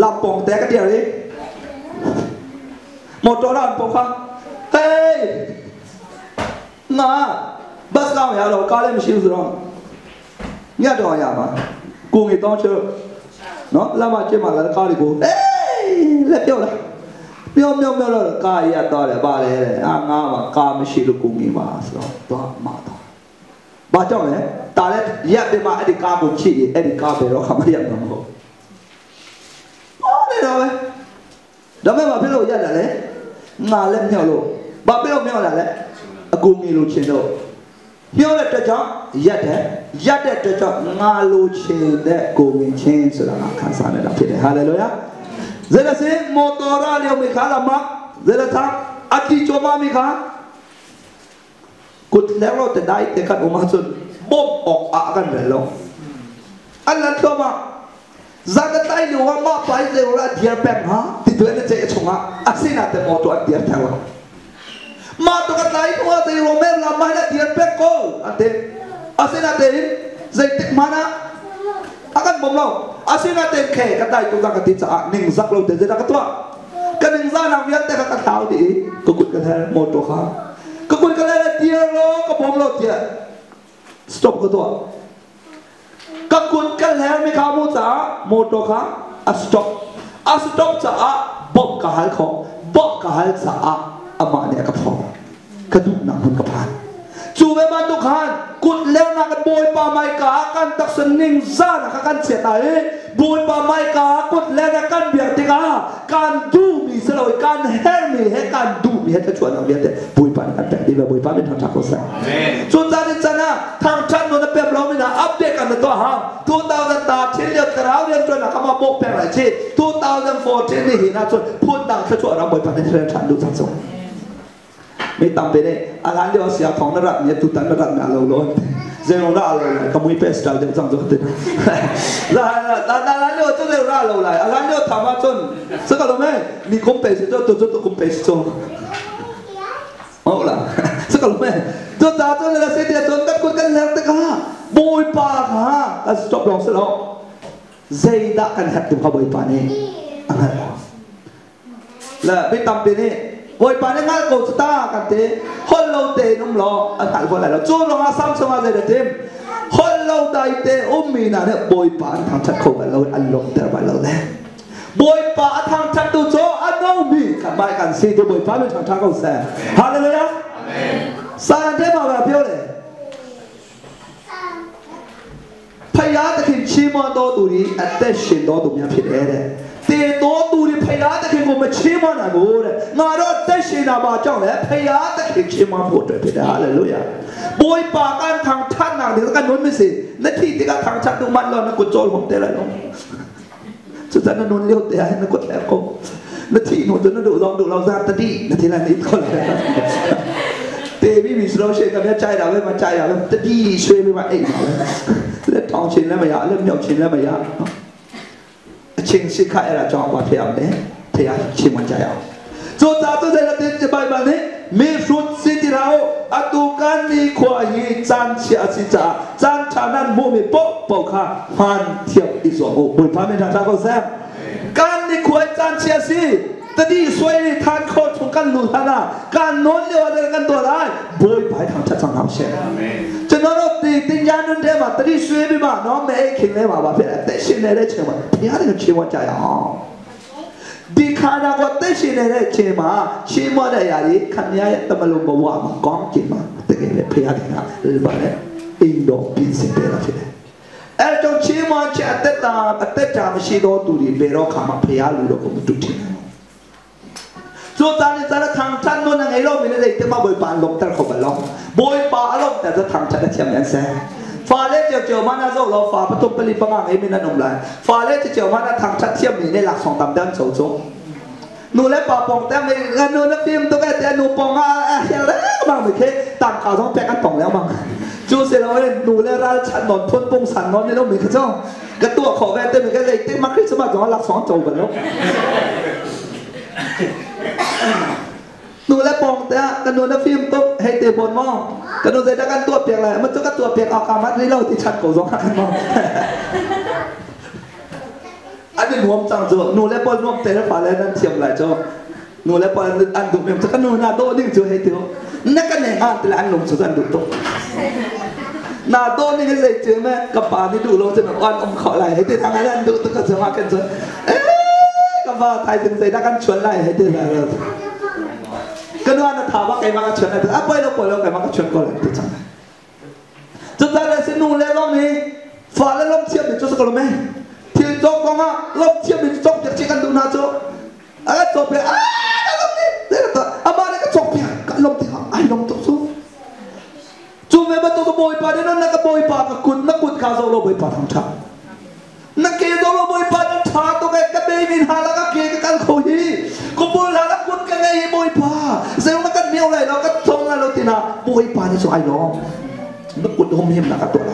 ลามปองแต่ก็เดียวเลยมอตัวเราปองฟังเฮ้ยน่าบัสก็ไม่เอาเราการเล่นไม่ชิวสุดหรอกเนี่ยตัวอย่างมากูงี้ต้องเชื่อเนาะแล้วมาเชื่อมาแล้วก้าวดิกูเอ้ยเล็บเดียวเลยเมียวเลยก้าวยัดต่อเลยบ้าเลยงามาก้าวไม่ชิลุกูงี้มาสโลตัวมาต่อบ้าจังเลยตาเลยยัดไปมาไอ้ดิก้าวกูชี้ไอ้ดิก้าวไปเราขมายัดน้ำเขาโอ้เนี่ยเราเลยแล้วไม่มาพี่เรายัดอะไรงาเล็บเมียวลูกบ้าพี่เราเมียวอะไรกูงี้ลูกเชนโดเมียวเลยตัวจ้ายัดตัวจ้างาลูเชนเด็กกูมีเชนสุดละขันสานเลยนะพี่เด้ฮาเลลูยาเจริญสิมอตอราเลี้ยวมีขาละมักเจริญทั้งอาทิโจมามีขากุดแล้วเราจะได้แต่กันออกมาจนบ่มออกอากันเลยลงอันนั้นก็มาจากนั้นได้ดูว่ามาไปเร็วละเดียร์แปงฮะที่ตัวนี้จะชงอ่ะอาศินาแต่มอตัวเดียร์แทงเรามาตัวกันได้ตัวที่โรเมนลามาเนี่ยเดียร์แปงก็อันเดียasin natin zaitik mana akan bomlaw asin natin kay katay kung kakatit sa ning zaklaw din sa katwa kaning zanang yate kakataw di kukut ka na moto ka kukut ka na tiyero ka bomlaw tiya stop ka to kakut ka na may kamo sa moto ka stop sa bok kahal ko bok kahal sa ama niya kapwa kadug na hun kapanจูเวมันทุกขันกุดเลี้ยวนักบวยปาไมกากันตักสนิงซ่านักกันเสียตายบวยปาไมกากุดเลี้ยวนักกันเบียดติกาการดูมีสลอยการเฮมีให้การดูมีให้จะชวนเราเบียดบวยปานักกันแต่ดีแบบบวยปาเป็นทางชักโคสันส่วนจานิจนะทางชันนนเป็นเราไม่น่าอัปเดตกันในตัวห้าง2000ตาเช่นเดียวกันเราเรียนจนนักมาโบกแปลงหลายชี2014นี่เห็นนะจนพูดดังจะชวนเราบวยปาในเทรนชันดูสังสมไม่ตามไปเนี่ยอะไรเดียวเสียของนรัตเนี่ยตุตันนรัตเนี่ยเราล้วนเจ้าเราอะไรขโมยเพสต์เราเดี๋ยวจังจุดเดียวอะไรเดียวเจ้าเราอะไรอะไรเดียวทำมาจนสักเราไหมมีคอมเพสต์ตัวคอมเพสต์เอาละสักเราไหมตัวตาตัวเราเสียเดียวจนกันกันแล้วแต่ก็บอยปากฮะก็สต็อปลงซะแล้วเจด้ากันหัดถึงเขาบอยปานี่แล้วไม่ตามไปเนี่ยบอยปานงานกูสตาร์กันเตะคนเราเตะนุ่มล้ออันถ่ายคนอะไรเราจูลงมาซ้ำซ้ำมาใจเด็ดคนเราได้เตะมีน่ะเนี่ยบอยปานทางชัดโคกันเราอันลงแต่ไปเราแน่บอยปานทางชัดดูโจอันโน ငေါမိကမိုင်ကန်စီတဘိုဖာမထထားကောက်ဆန်ဟာလေလုယာအာမင်စာရန်ထဲမှာပြောတယ်ဖယားသခင်ချီးမွမ်းတော်သူတွေအသက်ရှင်တော်သူများဖြစ်တယ်တဲ့တေတော်သူတွေဖယားသခင်ကိုမချီးမွမ်းနိုင်ဘူးတဲ့ငါတော့သက်ရှင်တာပါကြောင့်လေဖယားသခင်ချီးမွမ်းဖို့အတွက်ဖြစ်တယ်ဟာလေလုယာบอยปากันทางท่านนางเดี๋ยวกันนู้นไม่สินาทีที่กันทางชัดดูมันแล้วนะกูโจรผมเตะอะไรลงสุดท้ายนั้นนู้นเลี้ยวเตะให้นักกดแล้วก็นาทีนู้นจนนั้นดูเราซาตดีนาทีนั้นนิดคนเลยเตะพี่มีสโลเชนกับแม่ใจเราไม่มาใจเราตดีช่วยไม่มาเองเล่นทองชินแล้วไม่ยาเล่นเหนียวชินแล้วไม่ยาชิงสิขายอะไรจองกว่าเทียมเนี่ยเทียมชิงมันใจเอาโจจ้าตัวใจเราเตะจะไปบ้านนี้มีสุดสิที่เราอตุกันมีควายจันเชียสิจ่าจันชานันโมมีโป๊ะปอกขาพันเทียบอีสองโอ้บุญพระเมธาชาเขาแซ่บการมีควายจันเชียสิตดีสวยทานโคตรกันหลุดฮานาการโน้นเลี้ยวอะไรกันตัวไรบุญไปทางชัดสังหารเช่จะนอนรถตีติญาณนั่นเดียวมาตดีสวยไปมาน้องแม่ขิงเลยมาบ้าเพื่อนแต่ชินเลยเชื่อมันที่อะไรก็เชื่อว่าใจอ๋อดีขนาดว่าเตชินเลยเชื่อมาเชื่อมาได้ยังไงขันยาตะมาลงบ่าวมันก้องกินมาแต่เกเลยเพียงนะหรือว่าเนี่ยอินโดพิเศษเป็นอะไรเนี่ยจงเชื่อมาเชื่อแต่ตาไม่ใช่ตัวตุลีเบรอขามาเพียงรู้ก็ไม่ตุทีส่วนตอนนี้จะทางชั้นนู้นยังไงเราไม่ได้แต่มาบอยปานลงแต่เขาไม่ลงบอยปานลงแต่จะทางชั้นจะเทียมยังแซ่ฟ้าเล่เจียวมันน่าจะเราฟ้าประตูผลิตปังงานไม่นั่นนุ่มเลยฟ้าเล่เจียวมันน่าทางชั้นเทียมนี่ในหลักสองตำแหน่งสูงสูงนู่นเลยป่าปองแต่ไม่กันนู่นนักฟิล์มตัวแกแต่นู่นปองอย่างไรก็มั่งไม่เคยต่างข่าวต้องแปลกันปองแล้วมั่งจูเสร็จแล้วเนี่ยนู่นเลยราชันนอนทนปงสันนอนในโลกมีข้าเจ้ากระตัวขอแวนเต็มไปกันเลยเต็มมาคริสต์มาสของหลักสองโจกันแล้วนู่นเลยปองแต่กันนู่นนักฟิล์มตัวให้เตะบอลมั่งกันนู่นเสร็จแล้วกันตัวเปียกอะไรมันจะกันตัวเปียกเอาการมัดนี่เราที่ชัดโกสองกันมั่งอันนี้รวมจังจ้ะหนูเล่นบอลรวมเตะแล้วฝ่าเล่นนั่นเทียมไรจ้ะหนูเล่นบอลอันดุเมียมจะกันหนูนาโต้ดิ้งจ้ะให้เดียวนักกันเนี่ยแต่ละอันลงสุดอันดุโตนาโต้นี่ก็เลยเจอแม่กับป่าที่ดูเราจะแบบอ่อนอมขอไหลให้เดียวทางนั้นดุตัวก็จะมากันจ้ะกับป่าไทยถึงใจนักกันชวนไหลให้เดียวอะไรก็นึกว่าถามว่าใครมากันชวนอะไรอ่ะไปเราปล่อยเราใครมากันชวนก่อนเลยจังจุดใจเลยสิหนูเล่นรอบนี้ฝ่าเล่นรอบเทียมเป็นจุดสกัดไหมที่จงกองลบเทียบเป็นจงจากที่กันดูนะโจจบไปลบนี่เดี๋ยวตัวบ้านนี่ก็จบไปกันลบที่ไอ้ลบตัวสู้จูเมื่อมาตัวก็บอยปาเดี๋ยวนั่นก็บอยปากับคุณนักคุณข้าวโซโลบอยปาทางชานักเกย์โซโลบอยปาทางชาตัวแกก็เบบินหาแล้วก็เกย์กันคุยก็บอยหาแล้วคุณกันไงบอยปาเซลล์นักกันเมียวอะไรเราก็ทงเราตีน่ะบอยปาที่สุดไอ้ล้อนักคุณโฮมเฮมนักตัวอะไร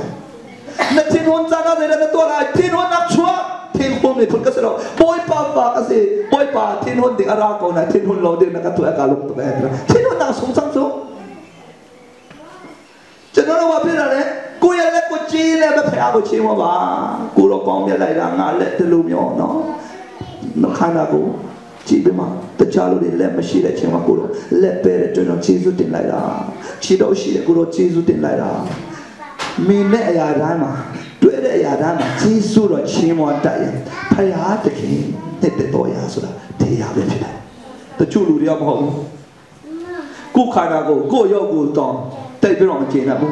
นักที่นู้นจะน่าจะได้ตัวอะไรที่นู้นนักชัวที่นู้นนี่คนก็เสร็จแล้วบอยป่าป่าก็สิบอยป่าที่นู้นดิ่งอาราโกนะที่นู้นเราดิ่งนักตัวอากาศลงตัวแรงที่นู้นนักสงสังสุจะนั่งว่าพี่อะไรกูยังเล็กกูจีเลยไม่แพ้กูจีมาบ้ากูรอกองมีอะไรร่างงานเล็กทะลุมีอ๋อเนาะนักขณะกูจีบมาแต่ชาลูดิเล็บไม่ชีเลยเชื่อมากูรอเล็บเปรย์จนเราจีสุดติดไรล่ะชีดเอาชีเลยกูรอจีสุดติดไรล่ะมีเนื้อยาได้มาด้วยเนื้อยาได้มาจีสุดชิมวันได้พยาตะกี้เด็ดตัวยาสุดละเทียบเลยพี่แต่ชูรู้เรียบร้อยกูขนาดกูยอกูต้องแต่เป็นรองเจนะบุ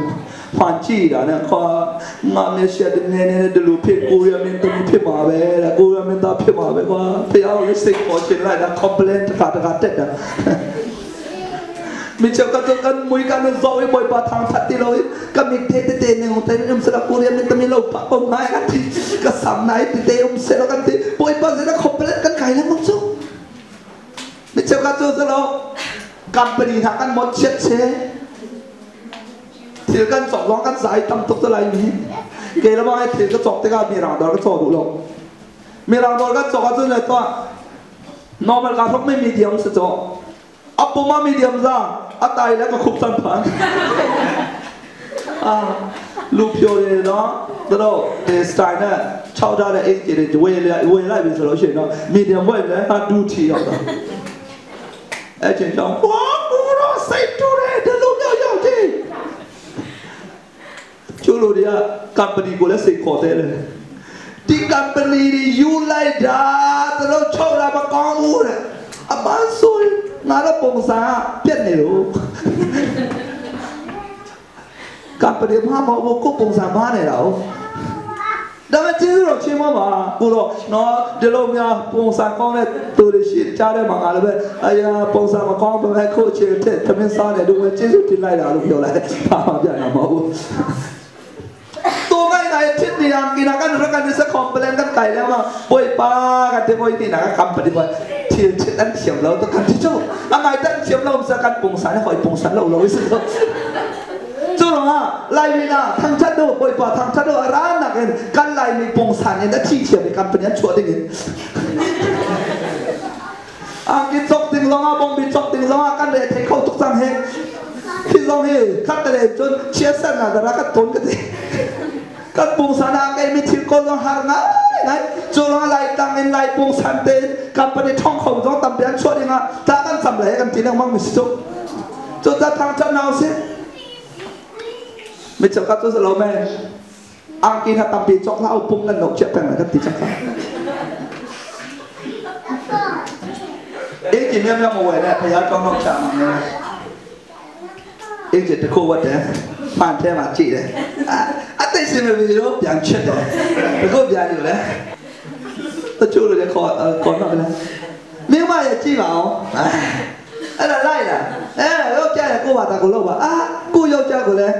ฟันจีด้าเนี่ยข้างานเนี่ยเสียดินเนี่ยดูเพื่อกูยังไม่ต้องเพื่อมาเว้ยกูยังไม่ต้องเพื่อมาเว้ยว่าพยาวิสิกพอเช่นไรนะคอมเพลนขาดเด็ดนะมีเจ้ากันมวยกันโซ่ไอ้บอยปาทางทัดที่เราก็มีเตะเนี่ยของเตะเนี่ยสลับกูเรียนมันจะมีเราปะปนไม้กันที่ก็สามนายเตะเสร็จแล้วกันที่บอยปาเสร็จแล้วคอมเพลนกันไก่แล้วมั้งซุมีเจ้ากันตัวเราการปฏิหารกันหมดเช็ดเช่ถือกันสองร้องกันสายทำตุกอะไรนี้เกล้าบอกให้ถือกระจกที่ก็มีรางดอลก็โซ่ดูลงมีรางดอลก็โซ่ก็จะเลยตัว normal การพบไม่มีเดียมสจอัปปมามีเดียมซ่าอัตตายแล้วก็คุบสันพันลูกเพียวเลยเนาะแล้วเอสไตน์เนี่ยชาวด้านเองจะเวไล่เป็นสโลเชนเนาะมีเดียมไว้เลยฮะดูทีเอาต่อไอ้เจ้าว้าวกูรอใส่ตัวเลยเดี๋ยวลูกยาวๆทีชูรู้ดิอะคัมพานีกูเลยสิขอเตะเลยที่คัมพานียูไลด้าแต่เราชอบอะไรมากองอูเนี่ยอั บ้านสวยงานละปงสาเพี้ยนไม่รู้การปฏิบัติมาบอกกูปงสาบ้านไหนเราดังนั้นที่เราเชื่อมากูรู้เนาะเดี๋ยวเราเนี่ยปงสาก้องเนี่ยตัวเด็กชิดจ้าได้มาอะไรแบบไอ้ยาปงสามาก้องเป็นแค่โคเชอร์เททำเป็นซาเนี่ยดูว่าเจสุที่ไรล่ะลูกเดียวเลยพามาเปลี่ยนมาบอกตัวไก่ทิศนี่อังกินกันรักกันในสักคอมเปลนกันไก่แล้วมาป่วยป้ากันที่ป่วยที่ไหนก็คำปฏิบัติที่นั่นเฉียบเราต้องการที่จู่อะไรตั้งเฉียบเราสักการปงสารให้คอยปงสารเราวิสุทธิ์จู่หรอไล่มีนะทางชัดดูป่วยป้าทางชัดดูร้านนักเองกันไล่มีปงสารเนี่ยนั่นที่เฉียบในการเป็นยันชัวร์ได้เงินอังกินจกติงลงอ่ะบงบินจกติงลงอ่ะกันเลยเทเข้าทุกสังเหตุที่ลงเหตุขัดเลยจนเชี่ยเส้นน่ะแต่ละกันทนกันเลยกันปงสารนักเองมีทิ้งคนลงหางนะไงจู่หรอไล่ตั้งเองไล่ปงสารเต้นกันไปในท้องเขาต้องตำเบียนชัวร์ได้ไงถ้ากันสำเร็จกันทีนึงมั่งมิสจุจนจะทางชัดเอาสิไม่จบก็ตัวสโลแม่อังกินหัตถ์ปีจอกเล่าปุ่งกันหนกเจ็บแปลงอะไรกันติดจังครับเอ็งจีเมียมาเวเนี่ยพยายามนกจังเนี่ยเอ็งจีตะโกวัดเนี่ยผ่านเทมาจีเลยอัตติสิไม่มีรูปอย่างเช่นเลยตะโกอย่างอยู่เลยตะชูเลยขอมาไปเลยมีมาอย่าจีมาเอาอะไรไล่ล่ะรูปแจ้งกูว่าตะกูรูปว่ากูยกแจ้งกูเลย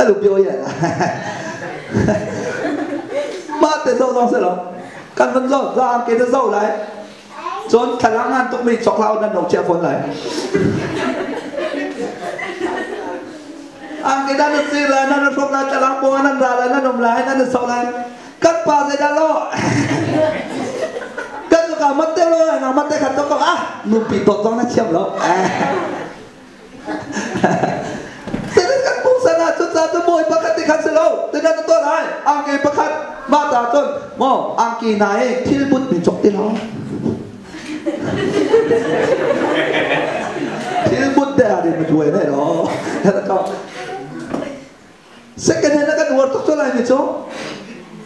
အဲ့လိုပြောရလားမတဲ့တော့တော့ဆက်တော့ကန်van zo za ke de zo lai zon thalangan tok mi chok lau nan dok che phon lai ang ke dan se la nan thok la talang po nan ra la nan dom lai nan so lai kan pa se da lo kan ka mat te lo na mat te khat to ko nu pi to to na chem lo sanaจนจะจะมวยประคัตติขันเสลแต่นั่นตัวไหนอังกีประคัตมาตาจนมออังกีไหนที่บุตรมีจบที่เราที่บุตรเดี๋ยวมันช่วยได้หรอแล้วก็สักกันนั้นก็ดูว่าตัวไหนมีจบ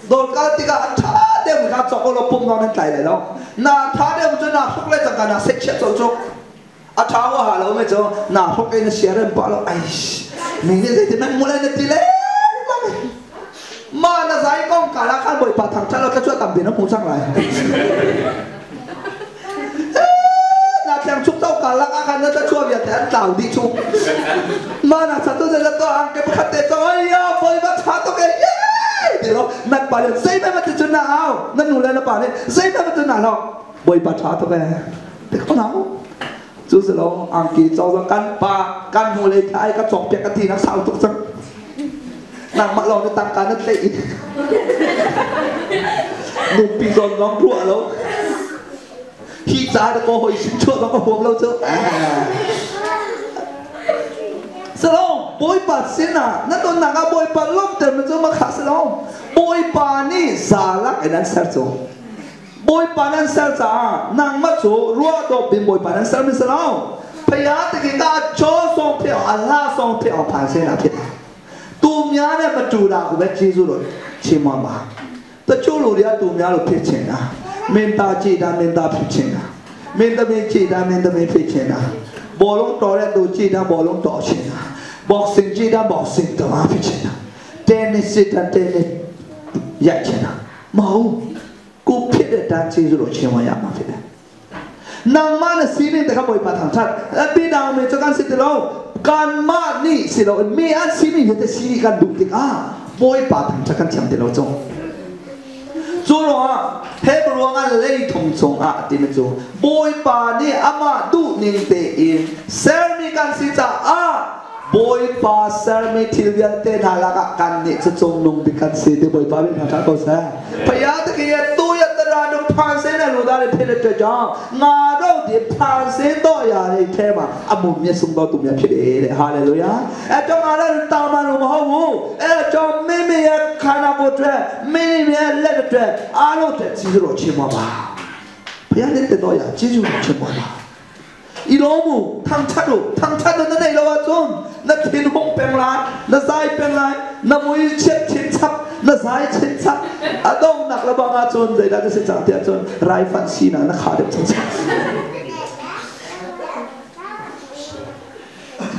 โดนการที่ก็ท้าเดี๋ยวมันก็จบเราปุ่มนอนนั่นใจเลยแล้วน่าท้าเดี๋ยวมันจะน่าทุกเรื่องจากการน่าเซ็กซ์จบอาท้าว่าหาเราไม่จบน่าทุกเรื่องเสียเรื่องบ้าเราไอ้นี่เนี่ยที่นั่งมูลนิธิเลยมาน่ะสายกล้องกาลาขันบ่อยปะทางชาเราก็ช่วยตำเบียนน้ำหูช่างไรน่ะแข่งชุบเต้ากาลาขันนั่นจะช่วยอย่างแต่เต่าดิชุบมาน่ะสัตว์ตัวเล็กตัวอังเก็บขัดเตะตัวไอ้ยาบ่อยมาชาตัวแกเย้เดี๋ยวนั่นไปเลยเซ่ไม่มาจะจุนหนาวนั่นหนูเลยนะป่ะเนี่ยเซ่ไม่มาจุนหนาวหรอกบ่อยปะชาตัวแกเด็กเขาหนาวจู่สโลอังกีจ้องกันปากันหัวเลยไอ้กระจกเปียกกันทีนักสาวทุกสังนั่งมาลองในตังการนั่นเตะหนุ่มปีศาจร้องรั่วแล้วฮีจ้าตะโกหอยชิ้นชั่วแล้วก็ห่วงเราเจอสโลบอยปัดเสียน่ะนั่นตัวหนังอะบอยปัดล้มแต่มันจะมาขาสโลบอยปัดนี่สาระไอ้นั่นเสียจงบอยปานันเซลจ้านางมัดโจรัวดอกบินบอยปานันเซลมิสลาวพยาตะกิกาโจส่งเพียวอัลลาส่งเพียวผ่านเส้นอาทิตย์ตูมยาเนี่ยมาจูราอุเบจิซุโรชิมอนบาแต่จูโรเรียตูมยาโรพิชินนะเมนตาจีดาเมนตาพิชินนะเมนตาเมจีดาเมนตาเมพิชินนะบอลลงต่อเรตูจีดาบอลลงต่อชินนะบ็อกซิ่งจีดาบ็อกซิ่งต่อมาพิชินนะเทนนิสจีดาเทนนิสยักชินนะมาหูกูพิจารณาจีจุโรเชื่อมายามาพิจารณานางมาเนี่ยสิ่งนี้แต่เขาบอกมาทางชาติพี่ดาวมีจากการสิ่งที่เราการมานี่สิ่งเรามีอันสิ่งนี้แต่สิ่งนี้การดูติกบอยปาทางจากการเชื่อมที่เราจงจู่หรอเฮบรัวงานเลยทงจงที่มันจงบอยปานี่อามาดูนิ่งเตอินเซอร์มีการสิ่งจะบอยปาเซอร์มีทิลเวียนเตนหาลักกันนี่จะจงนุ่งบิกันสิ่งที่บอยปาเป็นทางชาติก็แซ่พยาตะกี้ตัวยัตราดุพานเซนลูดาเลเพลเตจางงาเราดิพานเซนต่อยาเลยเทมาอามุมีสุงต่อตุมีพิเดฮาเลลูยาจงอาเราตามันมาหูจงไม่มีขานาบุตรไม่มีเล็ดเตอาโลเตจิโรชิมาบาพยาเตต่อยาจิโรชิมาบาอีโลมูทางชัดนั่นในเราจนนักทิ้งห้องเป็นไรนักสายเป็นไรนักมวยเช็ดชิ้นชับนักสายชิ้นชับอาดงนักระบางอาจนใจได้จะสั่งเตียจนไรฟันซีนักขาเด็กชั้น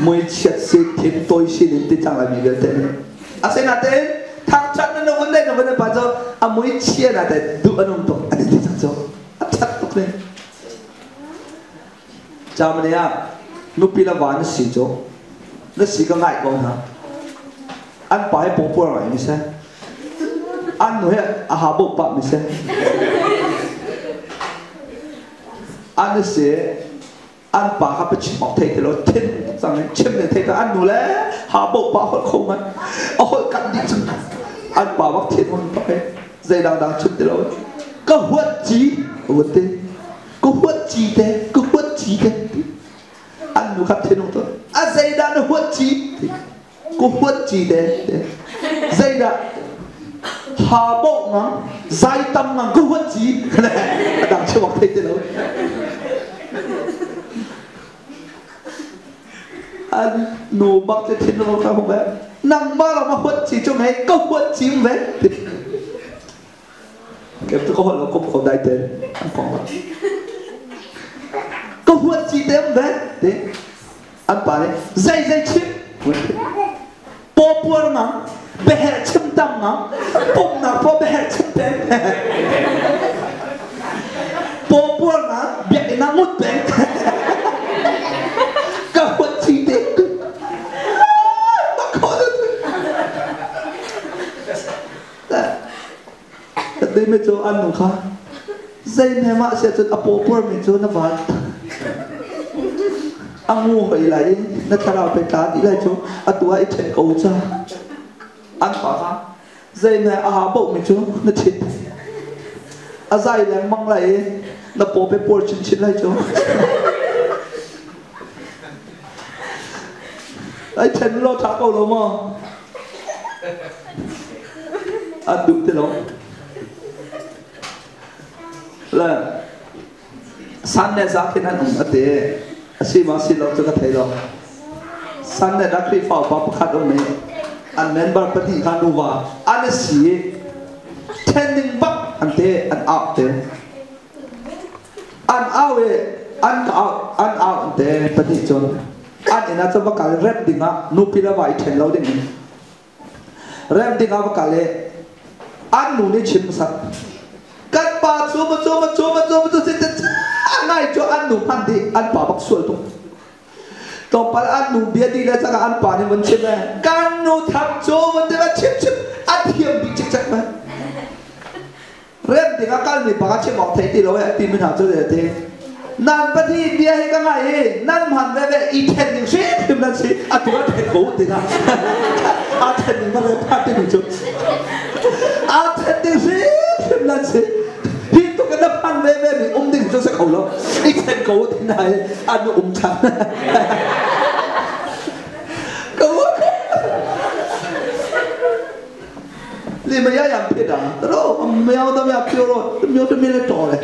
มวยเฉียดสิทิมตัวชิลินติจังไรมีเรื่องเต้นอาเซนาเต้นทางชัดนั่นวันเล่นวันนี้ป้าเจ้ามวยเฉียดนะแต่ดูอารมณ์ตัวอันนี้ติจังเจ้าชัดตุกเลยจำมันเนี่ยนุปีละวันสิโจ้แล้วสิก็ง่ายกว่านะอันไปให้ปุ๊บอะไรไม่ใช่อันหนูเนี่ยอาหารบุปผาไม่ใช่อันนี้เสียอันป่าเขาไปชิมออกเทคแล้วทิ้งสั่งชิมเนี่ยเทคอันหนูแล้วหาบุปผาคนคงมันเอาคนกันดิจังอันป่าวักทิ้งมันไปใจดังๆชุดเดียวก็หัวจีหัวเต้ก็หัวจีเต้ก็หัวจีเต้อันหนูขับทิ้งลงตัวอันใจดังๆหัวจีก็หัวจีเต้ใจดังหาบุกงั้งใจตั้มงั้งก็หัวจีเนี่ยดังชิมออกเทคเดียวอันหนูบักจะทิ้งเราครับผมแบบนั่งบ้าเรามาหัวจีจงให้ก็หัวจีมแบบเก็บตัวเขาเราก็พอได้เต็มอันฟองก็หัวจีเต็มแบบอันป่าเนี่ยใจชิมปอปัวงั้งเบะชิมตั้งงั้งปุ่มหนักพอเบะชิมเต็มปอปัวงั้งเบียดน้ำมุดเต็มก็หัวจีเต็มแต่ไม่เจออันหนูค่ะใจแม่มาเสียจนอโปปวดไม่เจอนะบ้านอังงูไปไหลนัทราไปการอีไหลโจอัตัวไอ้เทนกูจ้าอันป่าค่ะใจแม่อาหารบุกไม่เจอนัทชิดอาใจแรงมังไหลนับโปไปปวดชินไหลโจไอ้เทนโลทักเอาลงมาอันดุเตลงแล้วสันเนี่ยสักแค่นั้นอันเดียสิมาสิเราจะกระเทยเราสันเนี่ยนักรีฟ้าปั๊บขัดตรงนี้อันเมนบาร์ปฏิการดูว่าอันนี้สิเทนนิงบักอันเดียอันเอาเดียอันเอาอันเอาอันเดียปฏิจนอันนี้น่าจะว่าการเริ่มดิ่งอ่ะนูพิลาไว้เทนเราดิ่งเริ่มดิ่งอ่ะว่าการเลยอันนูนี่ชิมสักกันป่าชัวมาสิจะง่ายจนอันหนูพันดีอันป่าบักสวยตรงต่อไปอันหนูเบียดีแล้วจะอันป่านี่มันชิมไหมกันหนูทำชัวมันจะชิมอันเทียมดีจังไหมเริ่มถึงอาการนี่ป่าชิมออกไทยตีเราไอ้ตีมันหาเจอเลยทีนั่นปฏิเบียให้กันไงนั่นหันไปแบบอีเทนหนึ่งสิพิมนั่นสิอันตัวเทนกูตีนะอันเทนหนึ่งมาเลยพันที่หนึ่งจุดอันเทนหนึ่งสิพิมนั่นสิพี่ตัวกันนับพันแบบนี้ดึงจนสักเขาแล้วอีเทนกูที่ไหนอันนู้ฉันกูนี่ไม่ยากอย่างพี่ด่าแต่เราไม่เอาต้องอยากเที่ยวรถไม่เอาจะมีอะไรต่อเลย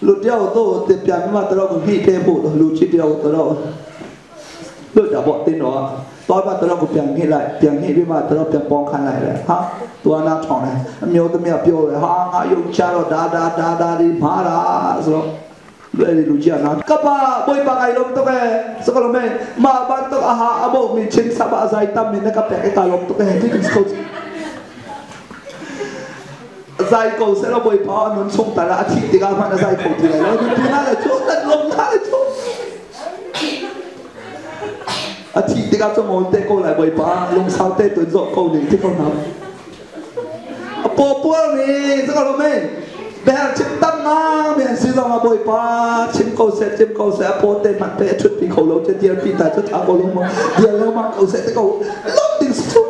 ลุดเดียวโตเต็มใจไม่มาแต่เราคุณพี่เทพูดลุดชิ้นเดียวแต่เราเลือดจะบอกตินหรอตอนมาแต่เราคุณเพียงที่ไรเพียงที่พี่มาแต่เราเพียงปองคันไรเลยฮะตัวน้าช่องเลยมีเอาตัวมีเปียวเลยฮะยุ่งชาเราดาดีมาราสโลเลยลุจิอานะก็ป่าบอยปากไอ้ลมตัวแกสกลเมมาบ้านตัวอาหารอโบมีชิ้นสับอาศัยตั้มมีนักแปะไอ้ตาลมตัวแกที่ดิสโก้ใจกูเสร็จแล้วบอยป้าหนุนส่งแต่ละอาทิตย์ที่การมันใจกูที่ไหนแล้วที่นั่นเลยชุดนั่นลมนั่นเลยชุดอาทิตย์ที่การสมองเตะกูเลยบอยป้าลงเสาเตะตัวโจกูหนึ่งที่เขาทำปัวปัวมีสักคนไหมแบบชิมตั้งน้ำแบบสิ่งที่เราบอยป้าชิมกูเสร็จปัวเตะมันเตะชุดปีเขาลงจะเดียวปีแต่จะทำกูลงมาเดียวแล้วมากูเสร็จกูลงดิ่งสุด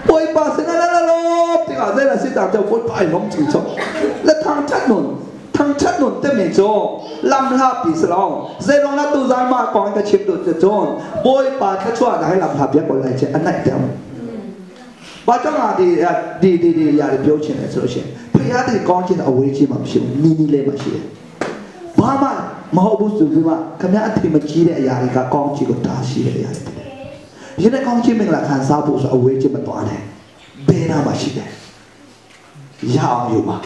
บอยป้าเสร็จแล้วลบที่เขาได้ละสิแต่จะพูดไปล้มจริงจังและทางชัดหนุนเต็มโจลำลาปีสลองเซลงนัดตูใจมากกองกับชิมดูจะโจนบอยป้าจะช่วยให้ลำลาเยอะกว่าอะไรเช่นอันไหนเดียวว่าจังหวะดีอย่าได้เบี้ยวเช่นนั้นเช่นพยายามที่กองเช่นเอาไว้ที่มันชิมนี่เลยมันชิมบ้ามาเอาบุษสุดว่าขณะที่มันชี้ได้อย่างนี้ก็กองชี้ก็ตาชี้ได้อย่างนี้ยังไงกองชี้มันหลักฐานสาวบุษเอาไว้ที่มันตัวอะไรเบน่ามาชี้ได้ยาวอยู่มา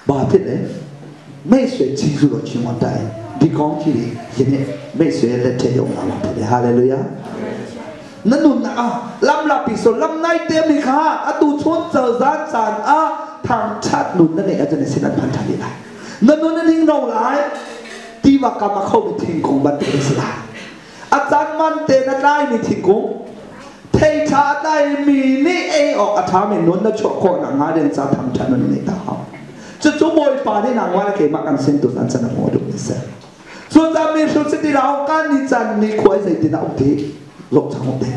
บ้าเพื่อนเลยไม่สวยจีสุดชิมวันใดดี ဒီကောင်းကြီးယနေ့မိတ်ဆွေလက်ထက်ရောက်လာပါပဲဟာလေလုယာနနုနာလမ်လာပီဆိုလမ်နိုင်တေမီခါအတူချွန်းဇာဇန်ဆန်အာทางชาตินุนนั่นเองอาจารย์สินันพันธาลีไลนั่นนู่นนั่นทิ้งเราไลที่ว่ากรรมเข้าไปทิ้งของบันเทิงสลายอาจารย์มันเตนัดได้มีทิ้งของเทชาได้มีนี่เองออกอาถรรพ์นุ่นนั่นชั่วคนหนังหาเดินจะทำชาตินุนในตาเขาจะจุบอยป่าที่หนังว่าเกี่ยมากันเส้นตุนันจะนำหัวดุนิสัยส่วนจะมีสุดสิทธิ์เราการนิจันนี่ควายใส่ดินเอาที่หลบทางหมดเลย